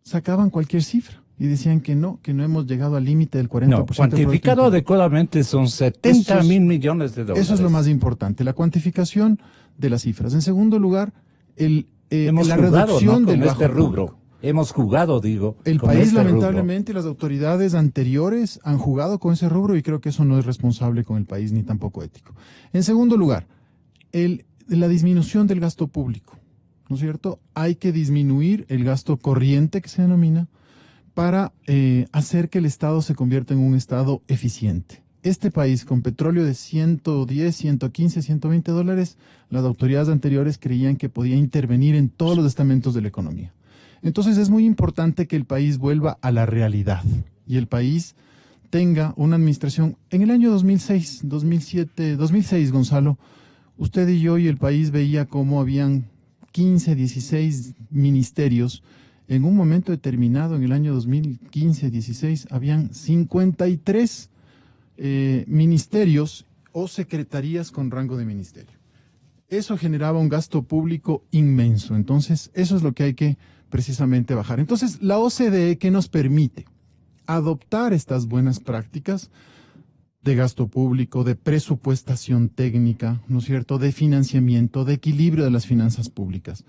sacaban cualquier cifra y decían que no hemos llegado al límite del 40%. No, cuantificado adecuadamente son 70,000 millones de dólares. Eso es lo más importante, la cuantificación de las cifras. En segundo lugar, la reducción del bajo rubro. Hemos jugado, digo. El país, lamentablemente, las autoridades anteriores han jugado con ese rubro y creo que eso no es responsable con el país ni tampoco ético. En segundo lugar, la disminución del gasto público, ¿no es cierto? Hay que disminuir el gasto corriente, que se denomina, para hacer que el Estado se convierta en un Estado eficiente. Este país, con petróleo de 110, 115, 120 dólares, las autoridades anteriores creían que podía intervenir en todos los estamentos de la economía. Entonces es muy importante que el país vuelva a la realidad y el país tenga una administración. En el año 2006, 2007, 2006, Gonzalo, usted y yo y el país veía cómo habían 15, 16 ministerios. En un momento determinado, en el año 2015-16, habían 53 ministerios o secretarías con rango de ministerio. Eso generaba un gasto público inmenso. Entonces, eso es lo que hay que precisamente bajar. Entonces, la OCDE, ¿qué nos permite? Adoptar estas buenas prácticas de gasto público, de presupuestación técnica, ¿no es cierto?, de financiamiento, de equilibrio de las finanzas públicas.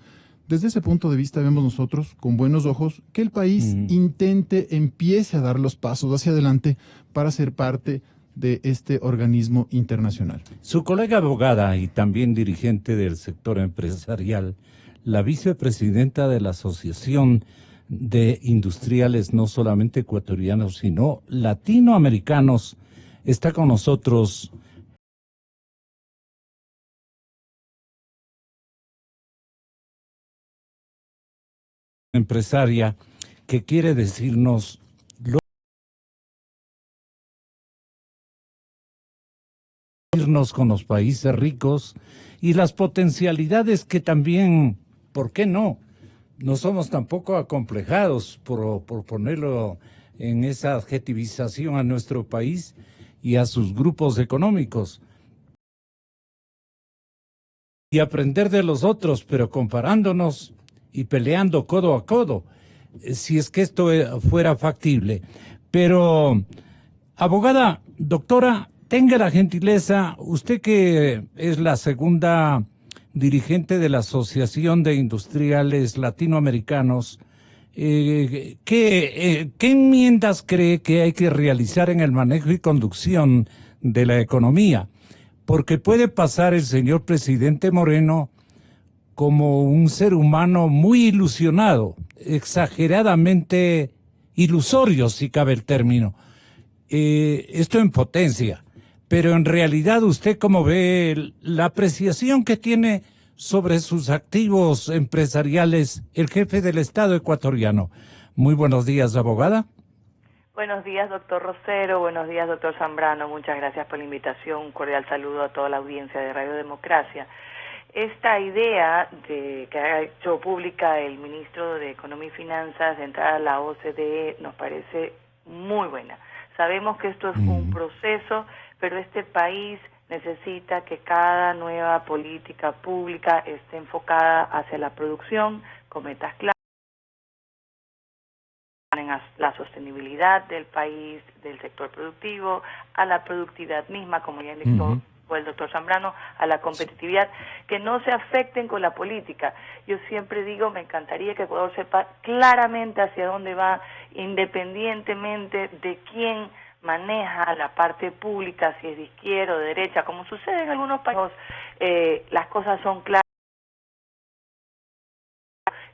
Desde ese punto de vista vemos nosotros con buenos ojos que el país empiece a dar los pasos hacia adelante para ser parte de este organismo internacional. Su colega abogada y también dirigente del sector empresarial, la vicepresidenta de la Asociación de Industriales no solamente ecuatorianos, sino latinoamericanos, está con nosotros. Empresaria que quiere decirnos irnos con los países ricos y las potencialidades que también, ¿por qué no? No somos tampoco acomplejados por ponerlo en esa adjetivización a nuestro país y a sus grupos económicos. Y aprender de los otros, pero comparándonos y peleando codo a codo, si es que esto fuera factible. Pero, abogada, doctora, tenga la gentileza, usted que es la segunda dirigente de la Asociación de Industriales Latinoamericanos, ¿qué enmiendas cree que hay que realizar en el manejo y conducción de la economía? Porque puede pasar el señor presidente Moreno como un ser humano muy ilusionado, exageradamente ilusorio, si cabe el término. Esto en potencia. Pero en realidad, ¿usted cómo ve la apreciación que tiene sobre sus activos empresariales el jefe del Estado ecuatoriano? Muy buenos días, abogada. Buenos días, doctor Rosero. Buenos días, doctor Zambrano. Muchas gracias por la invitación. Un cordial saludo a toda la audiencia de Radio Democracia. Esta idea que ha hecho pública el ministro de Economía y Finanzas de entrar a la OCDE nos parece muy buena. Sabemos que esto es un proceso, pero este país necesita que cada nueva política pública esté enfocada hacia la producción con metas claras, la sostenibilidad del país, del sector productivo, a la productividad misma, como ya indicó el doctor Zambrano, a la competitividad, que no se afecten con la política. Yo siempre digo, me encantaría que Ecuador sepa claramente hacia dónde va, independientemente de quién maneja la parte pública, si es de izquierda o de derecha, como sucede en algunos países, las cosas son claras,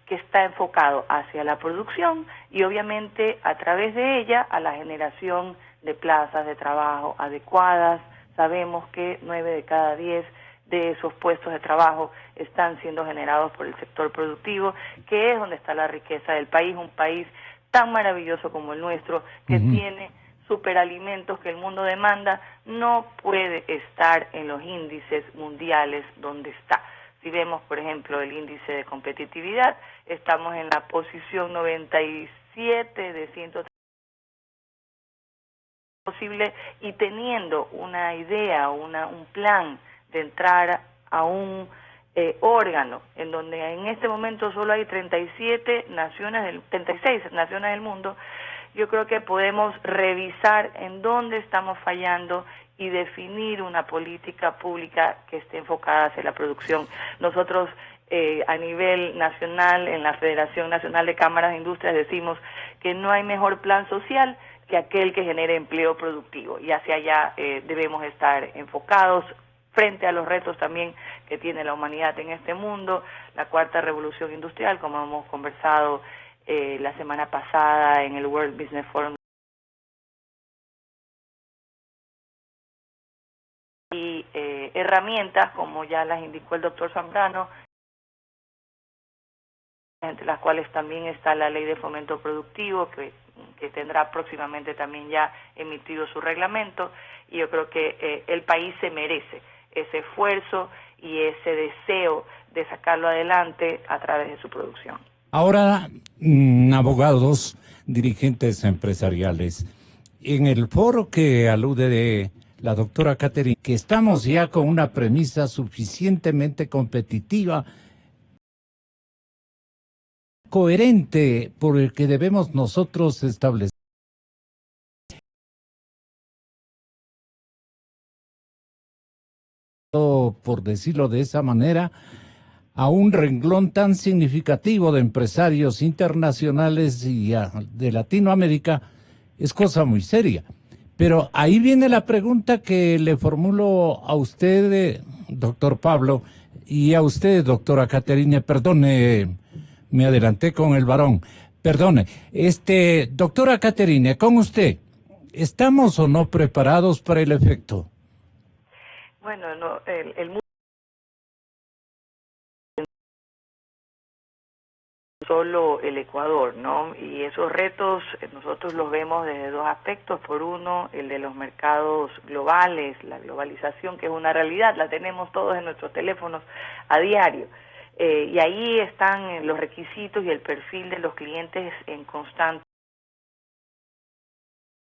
que está enfocado hacia la producción y obviamente a través de ella a la generación de plazas de trabajo adecuadas. Sabemos que 9 de cada 10 de esos puestos de trabajo están siendo generados por el sector productivo, que es donde está la riqueza del país, un país tan maravilloso como el nuestro, que tiene superalimentos que el mundo demanda, no puede estar en los índices mundiales donde está. Si vemos, por ejemplo, el índice de competitividad, estamos en la posición 97 de 130 posible, y teniendo una idea, un plan de entrar a un órgano en donde en este momento solo hay 36 naciones del mundo, yo creo que podemos revisar en dónde estamos fallando y definir una política pública que esté enfocada hacia la producción. Nosotros a nivel nacional, en la Federación Nacional de Cámaras de Industrias, decimos que no hay mejor plan social que aquel que genere empleo productivo, y hacia allá debemos estar enfocados frente a los retos también que tiene la humanidad en este mundo, la cuarta revolución industrial, como hemos conversado la semana pasada en el World Business Forum, y herramientas como ya las indicó el doctor Zambrano, entre las cuales también está la Ley de Fomento Productivo, que tendrá próximamente también ya emitido su reglamento, y yo creo que el país se merece ese esfuerzo y ese deseo de sacarlo adelante a través de su producción. Ahora, abogados, dirigentes empresariales, en el foro que alude de la doctora Caterina, que estamos ya con una premisa suficientemente competitiva, coherente, por el que debemos nosotros establecer, por decirlo de esa manera, a un renglón tan significativo de empresarios internacionales y de Latinoamérica, es cosa muy seria. Pero ahí viene la pregunta que le formulo a usted, doctor Pablo, y a usted, doctora Caterina. Perdone, me adelanté con el varón. Perdone. Doctora Caterina, con usted, ¿estamos o no preparados para el efecto? Bueno, no, el mundo solo el Ecuador, ¿no? Y esos retos nosotros los vemos desde dos aspectos. Por uno, el de los mercados globales, la globalización, que es una realidad, la tenemos todos en nuestros teléfonos a diario. Y ahí están los requisitos y el perfil de los clientes en constante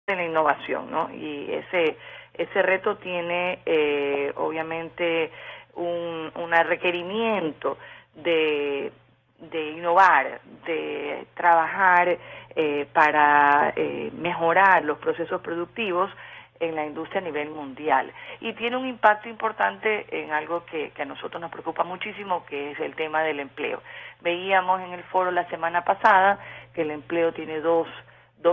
en la innovación, ¿no? Y ese reto tiene obviamente un requerimiento de innovar, de trabajar para mejorar los procesos productivos en la industria a nivel mundial. Y tiene un impacto importante en algo que a nosotros nos preocupa muchísimo, que es el tema del empleo. Veíamos en el foro la semana pasada que el empleo tiene dos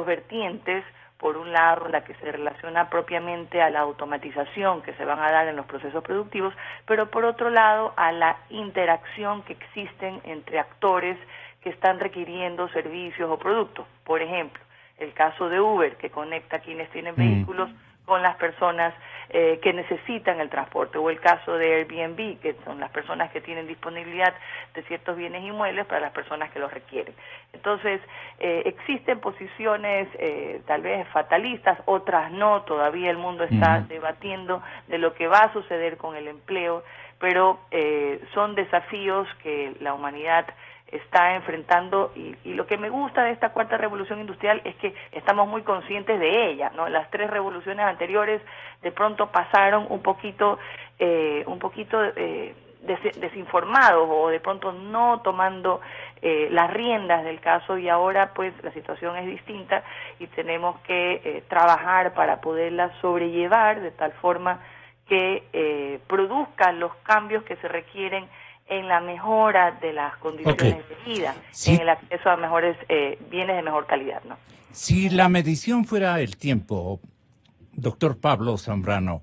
vertientes. Por un lado, la que se relaciona propiamente a la automatización que se van a dar en los procesos productivos, pero por otro lado, a la interacción que existen entre actores que están requiriendo servicios o productos. Por ejemplo, el caso de Uber, que conecta a quienes tienen vehículos con las personas que necesitan el transporte, o el caso de Airbnb, que son las personas que tienen disponibilidad de ciertos bienes inmuebles para las personas que los requieren. Entonces, existen posiciones tal vez fatalistas, otras no, todavía el mundo está debatiendo de lo que va a suceder con el empleo, pero son desafíos que la humanidad está enfrentando, y lo que me gusta de esta cuarta revolución industrial es que estamos muy conscientes de ella, ¿no? Las tres revoluciones anteriores de pronto pasaron un poquito desinformados, o de pronto no tomando las riendas del caso, y ahora pues la situación es distinta y tenemos que trabajar para poderla sobrellevar de tal forma que produzcan los cambios que se requieren en la mejora de las condiciones de vida, en el acceso a mejores bienes de mejor calidad, ¿no? Si la medición fuera el tiempo, doctor Pablo Zambrano,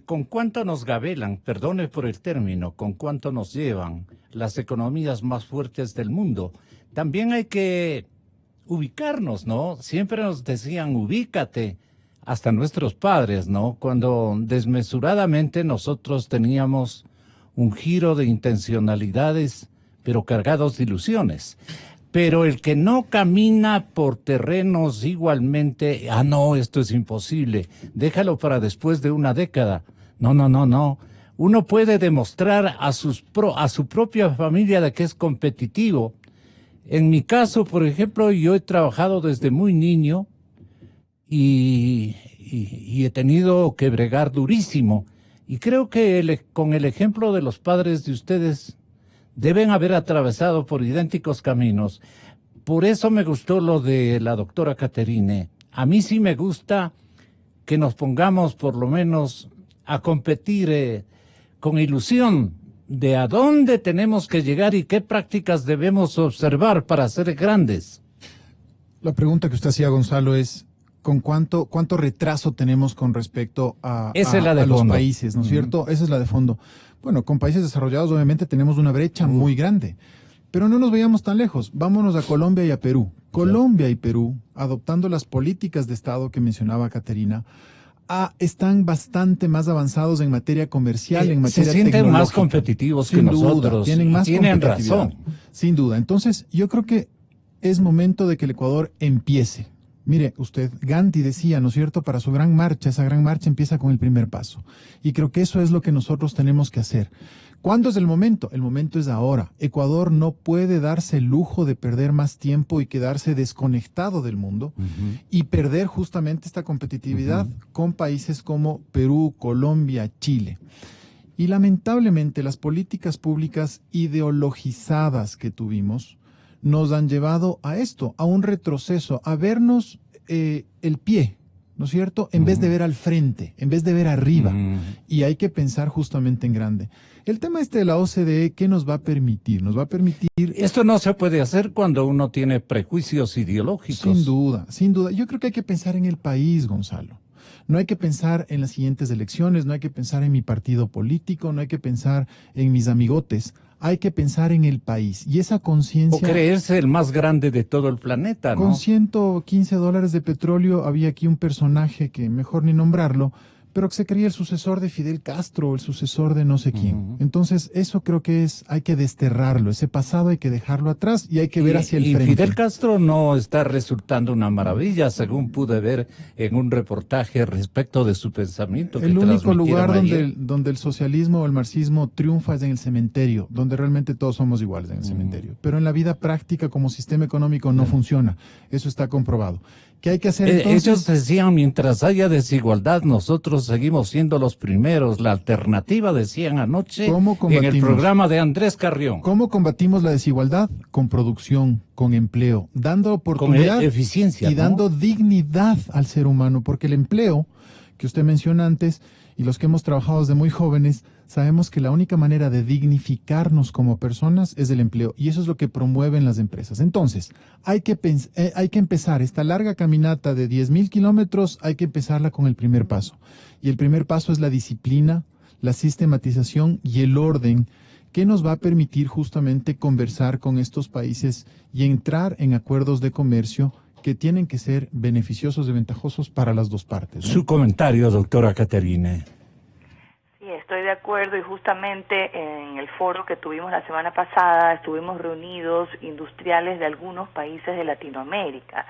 ¿con cuánto nos gabelan, perdone por el término, con cuánto nos llevan las economías más fuertes del mundo? También hay que ubicarnos, ¿no? Siempre nos decían, ubícate, hasta nuestros padres, ¿no? Cuando desmesuradamente nosotros teníamos un giro de intencionalidades, pero cargados de ilusiones. Pero el que no camina por terrenos igualmente, no, esto es imposible, déjalo para después de una década. No. Uno puede demostrar a su propia familia de que es competitivo. En mi caso, por ejemplo, yo he trabajado desde muy niño y he tenido que bregar durísimo. Y creo que con el ejemplo de los padres de ustedes deben haber atravesado por idénticos caminos. Por eso me gustó lo de la doctora Caterina. A mí sí me gusta que nos pongamos por lo menos a competir con ilusión de a dónde tenemos que llegar y qué prácticas debemos observar para ser grandes. La pregunta que usted hacía, Gonzalo, es ¿con cuánto retraso tenemos con respecto a los países, ¿no es cierto? Esa es la de fondo. Bueno, con países desarrollados obviamente tenemos una brecha muy grande, pero no nos vayamos tan lejos. Vámonos a Colombia y a Perú. Colombia y Perú, adoptando las políticas de Estado que mencionaba Caterina, están bastante más avanzados en materia comercial, en materia se sienten tecnológica. más competitivos que Sin nosotros. duda, tienen más tienen competitividad. razón. Sin duda. Entonces, yo creo que es momento de que el Ecuador empiece. Mire, usted, Gandhi decía, ¿no es cierto?, para su gran marcha, esa gran marcha empieza con el primer paso. Y creo que eso es lo que nosotros tenemos que hacer. ¿Cuándo es el momento? El momento es ahora. Ecuador no puede darse el lujo de perder más tiempo y quedarse desconectado del mundo y perder justamente esta competitividad con países como Perú, Colombia, Chile. Y lamentablemente las políticas públicas ideologizadas que tuvimos nos han llevado a esto, a un retroceso, a vernos el pie, ¿no es cierto?, en vez de ver al frente, en vez de ver arriba. Y hay que pensar justamente en grande. El tema de la OCDE, ¿qué nos va a permitir? Nos va a permitir... Esto no se puede hacer cuando uno tiene prejuicios ideológicos. Sin duda, sin duda. Yo creo que hay que pensar en el país, Gonzalo. No hay que pensar en las siguientes elecciones, no hay que pensar en mi partido político, no hay que pensar en mis amigotes. Hay que pensar en el país. Y esa conciencia... O creerse el más grande de todo el planeta, ¿no? Con $115 de petróleo había aquí un personaje que mejor ni nombrarlo, pero que se creía el sucesor de Fidel Castro, el sucesor de no sé quién. Entonces, eso creo que hay que desterrarlo, ese pasado hay que dejarlo atrás y hay que ver hacia el frente. Y Fidel Castro no está resultando una maravilla, según pude ver en un reportaje respecto de su pensamiento. El único lugar donde el socialismo o el marxismo triunfa es en el cementerio, donde realmente todos somos iguales en el cementerio. Pero en la vida práctica como sistema económico no funciona, eso está comprobado. ¿Qué hay que hacer entonces? Ellos decían, mientras haya desigualdad, nosotros seguimos siendo los primeros. La alternativa, decían anoche en el programa de Andrés Carrión. ¿Cómo combatimos la desigualdad? Con producción, con empleo, dando oportunidad con eficiencia, y dando dignidad al ser humano, porque el empleo que usted menciona antes y los que hemos trabajado desde muy jóvenes, sabemos que la única manera de dignificarnos como personas es el empleo, y eso es lo que promueven las empresas. Entonces, hay que empezar esta larga caminata de 10.000 kilómetros, hay que empezarla con el primer paso. Y el primer paso es la disciplina, la sistematización y el orden que nos va a permitir justamente conversar con estos países y entrar en acuerdos de comercio que tienen que ser beneficiosos y ventajosos para las dos partes, ¿no? Su comentario, doctora Caterine. Sí, estoy de acuerdo, y justamente en el foro que tuvimos la semana pasada estuvimos reunidos industriales de algunos países de Latinoamérica.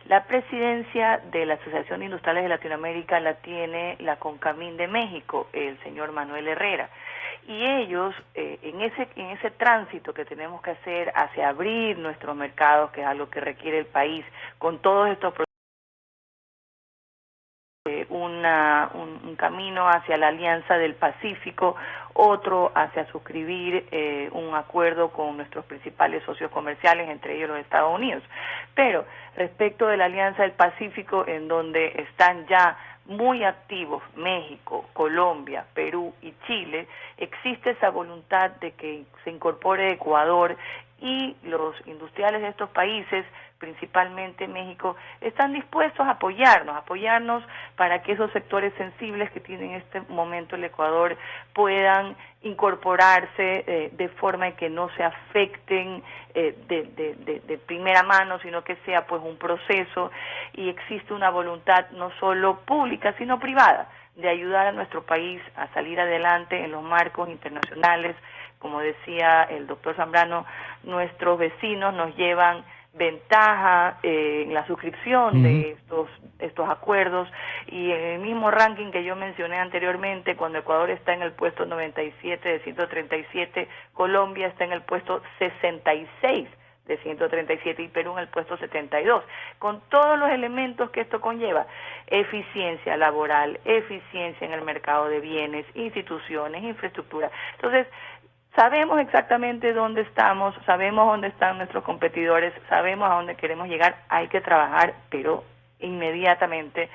La presidencia de la Asociación de Industriales de Latinoamérica la tiene la CONCAMIN de México, el señor Manuel Herrera. Y ellos, en ese tránsito que tenemos que hacer hacia abrir nuestros mercados, que es algo que requiere el país, con todos estos procesos, un camino hacia la Alianza del Pacífico, otro hacia suscribir un acuerdo con nuestros principales socios comerciales, entre ellos los Estados Unidos. Pero respecto de la Alianza del Pacífico, en donde están ya muy activos México, Colombia, Perú y Chile, existe esa voluntad de que se incorpore Ecuador, y los industriales de estos países, principalmente México, están dispuestos a apoyarnos para que esos sectores sensibles que tiene en este momento el Ecuador puedan incorporarse de forma que no se afecten de primera mano, sino que sea pues un proceso, y existe una voluntad no solo pública sino privada de ayudar a nuestro país a salir adelante en los marcos internacionales. Como decía el doctor Zambrano, nuestros vecinos nos llevan ventaja en la suscripción de estos acuerdos, y en el mismo ranking que yo mencioné anteriormente, cuando Ecuador está en el puesto 97 de 137, Colombia está en el puesto 66 de 137 y Perú en el puesto 72, con todos los elementos que esto conlleva: eficiencia laboral, eficiencia en el mercado de bienes, instituciones, infraestructura. Entonces, sabemos exactamente dónde estamos, sabemos dónde están nuestros competidores, sabemos a dónde queremos llegar. Hay que trabajar, pero inmediatamente,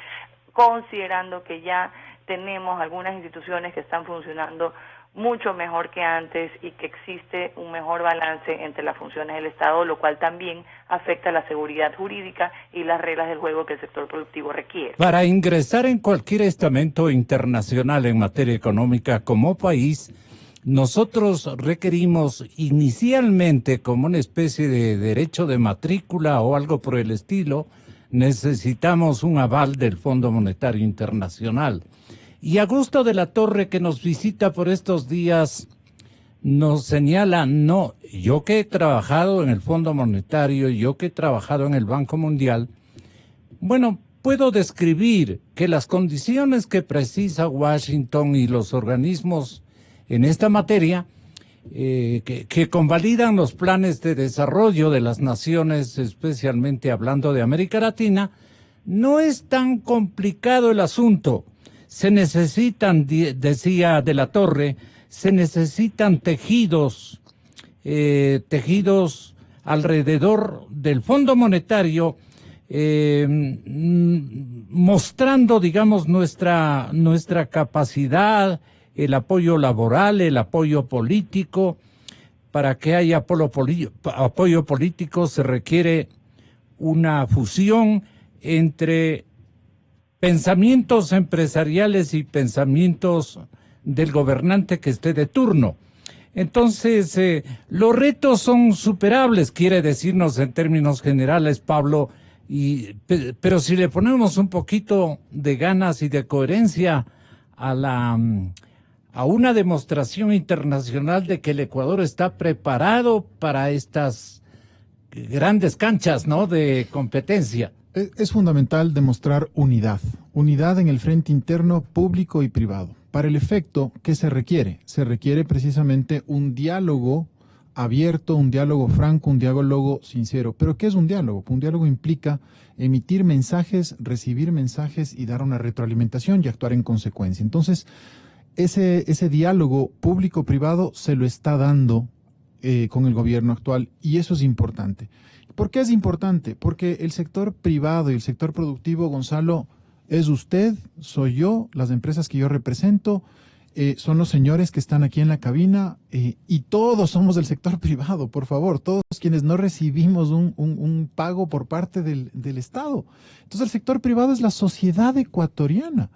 considerando que ya tenemos algunas instituciones que están funcionando mucho mejor que antes y que existe un mejor balance entre las funciones del Estado, lo cual también afecta la seguridad jurídica y las reglas del juego que el sector productivo requiere. Para ingresar en cualquier estamento internacional en materia económica como país, nosotros requerimos inicialmente, como una especie de derecho de matrícula o algo por el estilo, necesitamos un aval del Fondo Monetario Internacional. Y Augusto de la Torre, que nos visita por estos días, nos señala, no, yo que he trabajado en el Fondo Monetario, yo que he trabajado en el Banco Mundial, bueno, puedo describir que las condiciones que precisa Washington y los organismos en esta materia, que convalidan los planes de desarrollo de las naciones, especialmente hablando de América Latina, no es tan complicado el asunto. Se necesitan, decía de la Torre, se necesitan tejidos alrededor del Fondo Monetario, mostrando, digamos, nuestra capacidad, el apoyo laboral, el apoyo político. Para que haya apoyo político se requiere una fusión entre pensamientos empresariales y pensamientos del gobernante que esté de turno. Entonces, los retos son superables, quiere decirnos en términos generales, Pablo, pero si le ponemos un poquito de ganas y de coherencia a una demostración internacional de que el Ecuador está preparado para estas grandes canchas, ¿no?, de competencia. Es fundamental demostrar unidad en el frente interno, público y privado. Para el efecto, ¿qué se requiere? Se requiere precisamente un diálogo abierto, un diálogo franco, un diálogo sincero. ¿Pero qué es un diálogo? Un diálogo implica emitir mensajes, recibir mensajes y dar una retroalimentación y actuar en consecuencia. Entonces, ese diálogo público-privado se lo está dando con el gobierno actual, y eso es importante. ¿Por qué es importante? Porque el sector privado y el sector productivo, Gonzalo, es usted, soy yo, las empresas que yo represento, son los señores que están aquí en la cabina, y todos somos del sector privado, por favor, todos quienes no recibimos un pago por parte del Estado. Entonces el sector privado es la sociedad ecuatoriana.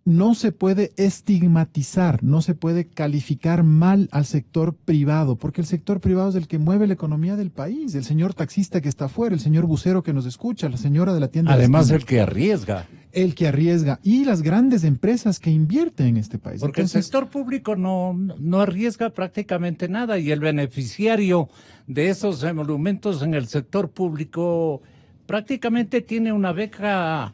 No se puede estigmatizar, no se puede calificar mal al sector privado, porque el sector privado es el que mueve la economía del país. El señor taxista que está afuera, el señor bucero que nos escucha, la señora de la tienda. Además, el que arriesga. El que arriesga, y las grandes empresas que invierten en este país. Porque entonces, el sector público no arriesga prácticamente nada, y el beneficiario de esos emolumentos en el sector público prácticamente tiene una beca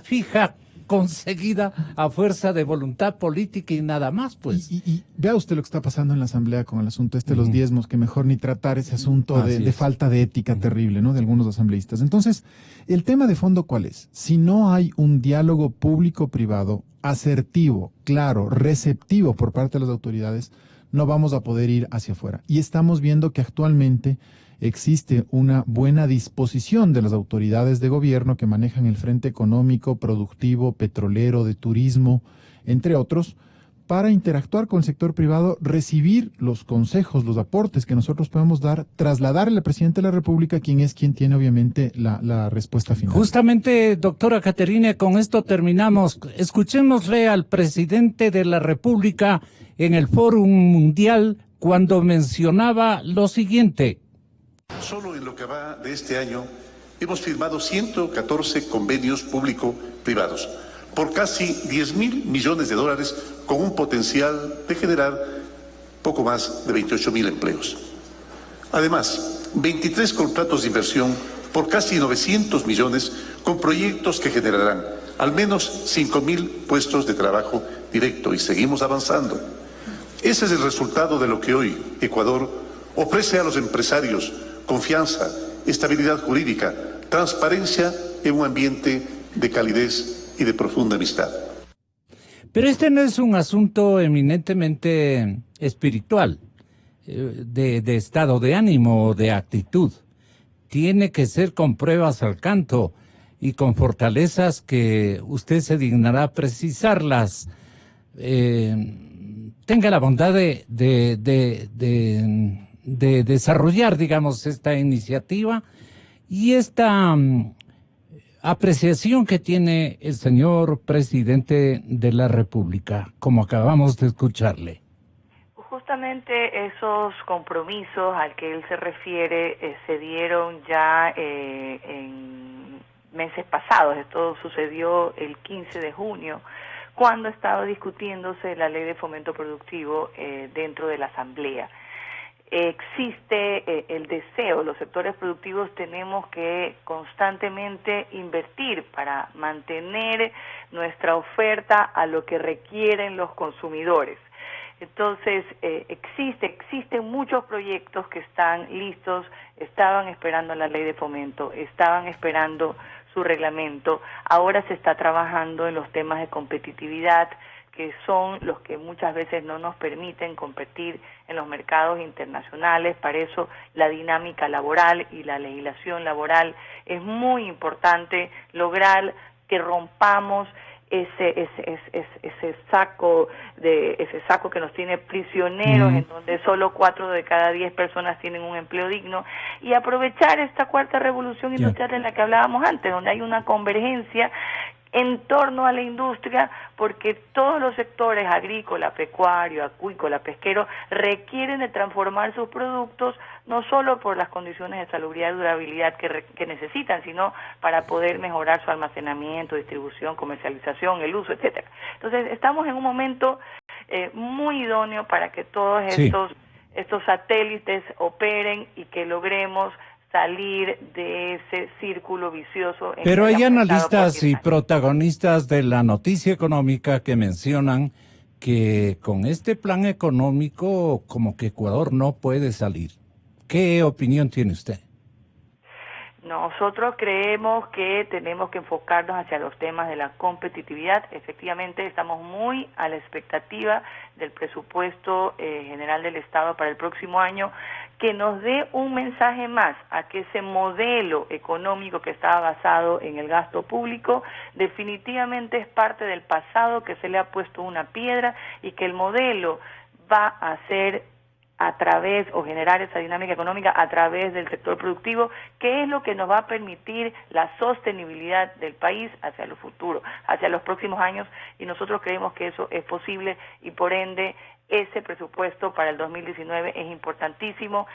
fija, conseguida a fuerza de voluntad política y nada más, pues. Y vea usted lo que está pasando en la Asamblea con el asunto de los diezmos, que mejor ni tratar ese asunto de falta de ética terrible, ¿no?, de algunos asambleístas. Entonces, el tema de fondo, ¿cuál es? Si no hay un diálogo público-privado asertivo, claro, receptivo por parte de las autoridades, no vamos a poder ir hacia afuera. Y estamos viendo que actualmente existe una buena disposición de las autoridades de gobierno que manejan el frente económico, productivo, petrolero, de turismo, entre otros, para interactuar con el sector privado, recibir los consejos, los aportes que nosotros podemos dar, trasladarle al presidente de la República, quien tiene obviamente la respuesta final. Justamente, doctora Caterina, con esto terminamos. Escuchémosle al presidente de la República en el Fórum Mundial cuando mencionaba lo siguiente. Solo en lo que va de este año hemos firmado 114 convenios público-privados por casi 10.000 millones de dólares, con un potencial de generar poco más de 28.000 empleos. Además, 23 contratos de inversión por casi 900 millones con proyectos que generarán al menos 5.000 puestos de trabajo directo, y seguimos avanzando. Ese es el resultado de lo que hoy Ecuador ofrece a los empresarios: confianza, estabilidad jurídica, transparencia en un ambiente de calidez y de profunda amistad. Pero este no es un asunto eminentemente espiritual, de estado de ánimo o de actitud. Tiene que ser con pruebas al canto y con fortalezas que usted se dignará precisarlas. Tenga la bondad de desarrollar, digamos, esta iniciativa y esta apreciación que tiene el señor presidente de la República, como acabamos de escucharle. Justamente esos compromisos al que él se refiere se dieron ya meses pasados. Esto sucedió el 15 de junio, cuando estaba discutiéndose la ley de fomento productivo dentro de la Asamblea. Existe el deseo, los sectores productivos tenemos que constantemente invertir para mantener nuestra oferta a lo que requieren los consumidores. Entonces, existen muchos proyectos que están listos, estaban esperando la ley de fomento, estaban esperando su reglamento. Ahora se está trabajando en los temas de competitividad, que son los que muchas veces no nos permiten competir en los mercados internacionales. Para eso la dinámica laboral y la legislación laboral es muy importante, lograr que rompamos ese saco que nos tiene prisioneros, en donde solo 4 de cada 10 personas tienen un empleo digno, y aprovechar esta cuarta revolución industrial en la que hablábamos antes, donde hay una convergencia en torno a la industria, porque todos los sectores agrícola, pecuario, acuícola, pesquero requieren de transformar sus productos, no solo por las condiciones de salubridad y durabilidad que necesitan, sino para poder mejorar su almacenamiento, distribución, comercialización, el uso, etcétera. Entonces, estamos en un momento muy idóneo para que todos estos satélites operen y que logremos salir de ese círculo vicioso. Pero hay analistas y protagonistas de la noticia económica que mencionan que con este plan económico como que Ecuador no puede salir. ¿Qué opinión tiene usted? Nosotros creemos que tenemos que enfocarnos hacia los temas de la competitividad. Efectivamente, estamos muy a la expectativa del presupuesto general del Estado para el próximo año, que nos dé un mensaje más a que ese modelo económico que estaba basado en el gasto público definitivamente es parte del pasado, que se le ha puesto una piedra, y que el modelo va a ser a través, o generar esa dinámica económica a través del sector productivo, que es lo que nos va a permitir la sostenibilidad del país hacia lo futuro, hacia los próximos años, y nosotros creemos que eso es posible, y por ende ese presupuesto para el 2019 es importantísimo,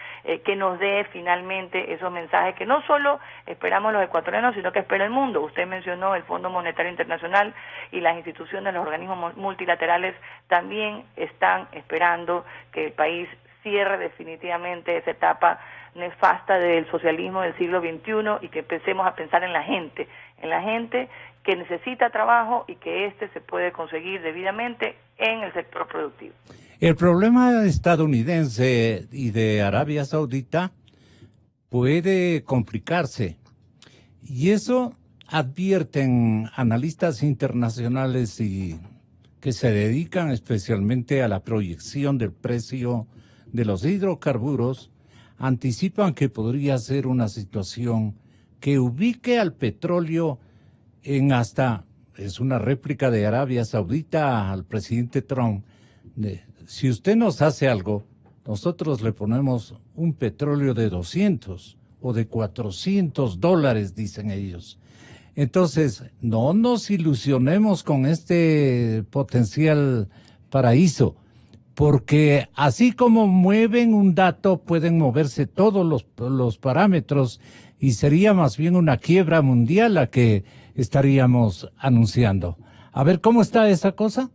que nos dé finalmente esos mensajes que no solo esperamos los ecuatorianos, sino que espera el mundo. Usted mencionó el Fondo Monetario Internacional, y las instituciones, los organismos multilaterales también están esperando que el país cierre definitivamente esa etapa nefasta del socialismo del siglo XXI, y que empecemos a pensar en la gente que necesita trabajo y que se puede conseguir debidamente en el sector productivo. El problema estadounidense y de Arabia Saudita puede complicarse, y eso advierten analistas internacionales y que se dedican especialmente a la proyección del precio de los hidrocarburos. Anticipan que podría ser una situación que ubique al petróleo en es una réplica de Arabia Saudita al presidente Trump, si usted nos hace algo, nosotros le ponemos un petróleo de 200 o de $400, dicen ellos. Entonces, no nos ilusionemos con este potencial paraíso, porque así como mueven un dato, pueden moverse todos los parámetros, y sería más bien una quiebra mundial la que estaríamos anunciando. A ver, ¿cómo está esa cosa?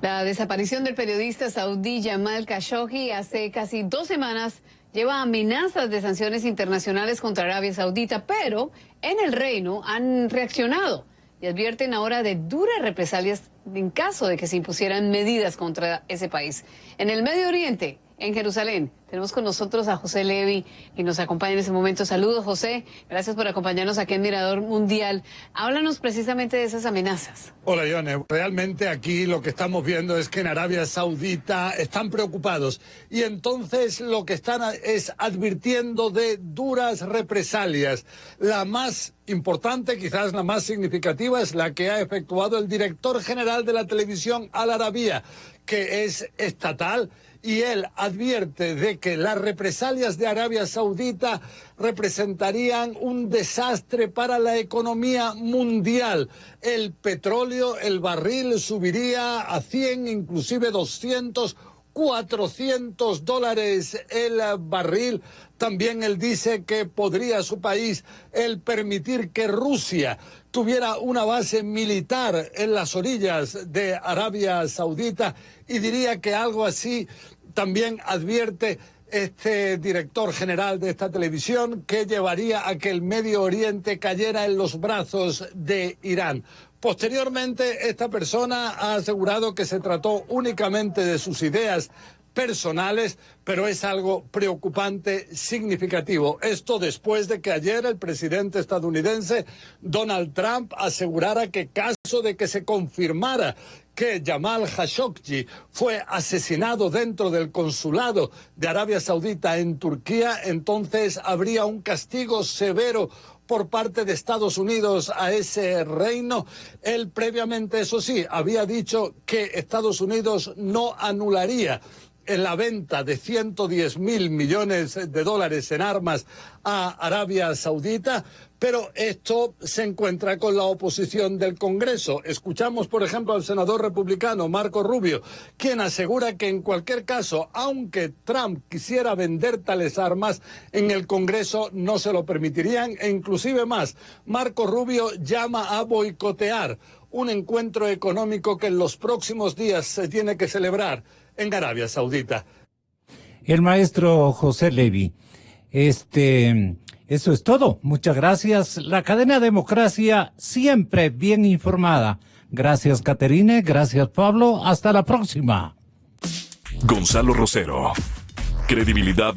La desaparición del periodista saudí Jamal Khashoggi hace casi 2 semanas lleva amenazas de sanciones internacionales contra Arabia Saudita, pero en el reino han reaccionado y advierten ahora de duras represalias en caso de que se impusieran medidas contra ese país. En el Medio Oriente, en Jerusalén, tenemos con nosotros a José Levi, que nos acompaña en ese momento. Saludos, José. Gracias por acompañarnos aquí en Mirador Mundial. Háblanos precisamente de esas amenazas. Hola, Yone. Realmente aquí lo que estamos viendo es que en Arabia Saudita están preocupados, y entonces lo que están es advirtiendo de duras represalias. La más importante, quizás la más significativa, es la que ha efectuado el director general de la televisión Al Arabia, que es estatal, y él advierte de que las represalias de Arabia Saudita representarían un desastre para la economía mundial. El petróleo, el barril, subiría a 100, inclusive $200 $400 el barril. También él dice que podría su país el permitir que Rusia tuviera una base militar en las orillas de Arabia Saudita, y diría que algo así también advierte este director general de esta televisión, que llevaría a que el Medio Oriente cayera en los brazos de Irán. Posteriormente, esta persona ha asegurado que se trató únicamente de sus ideas personales, pero es algo preocupante, significativo. Esto después de que ayer el presidente estadounidense Donald Trump asegurara que caso de que se confirmara que Jamal Khashoggi fue asesinado dentro del consulado de Arabia Saudita en Turquía, entonces habría un castigo severo por parte de Estados Unidos a ese reino. Él previamente, eso sí, había dicho que Estados Unidos no anularía en la venta de 110.000 millones de dólares en armas a Arabia Saudita, pero esto se encuentra con la oposición del Congreso. Escuchamos, por ejemplo, al senador republicano Marco Rubio, quien asegura que en cualquier caso, aunque Trump quisiera vender tales armas, en el Congreso no se lo permitirían, e inclusive más, Marco Rubio llama a boicotear un encuentro económico que en los próximos días se tiene que celebrar en Arabia Saudita. El maestro José Levi, eso es todo. Muchas gracias. La cadena Democracia siempre bien informada. Gracias, Caterine. Gracias, Pablo. Hasta la próxima. Gonzalo Rosero. Credibilidad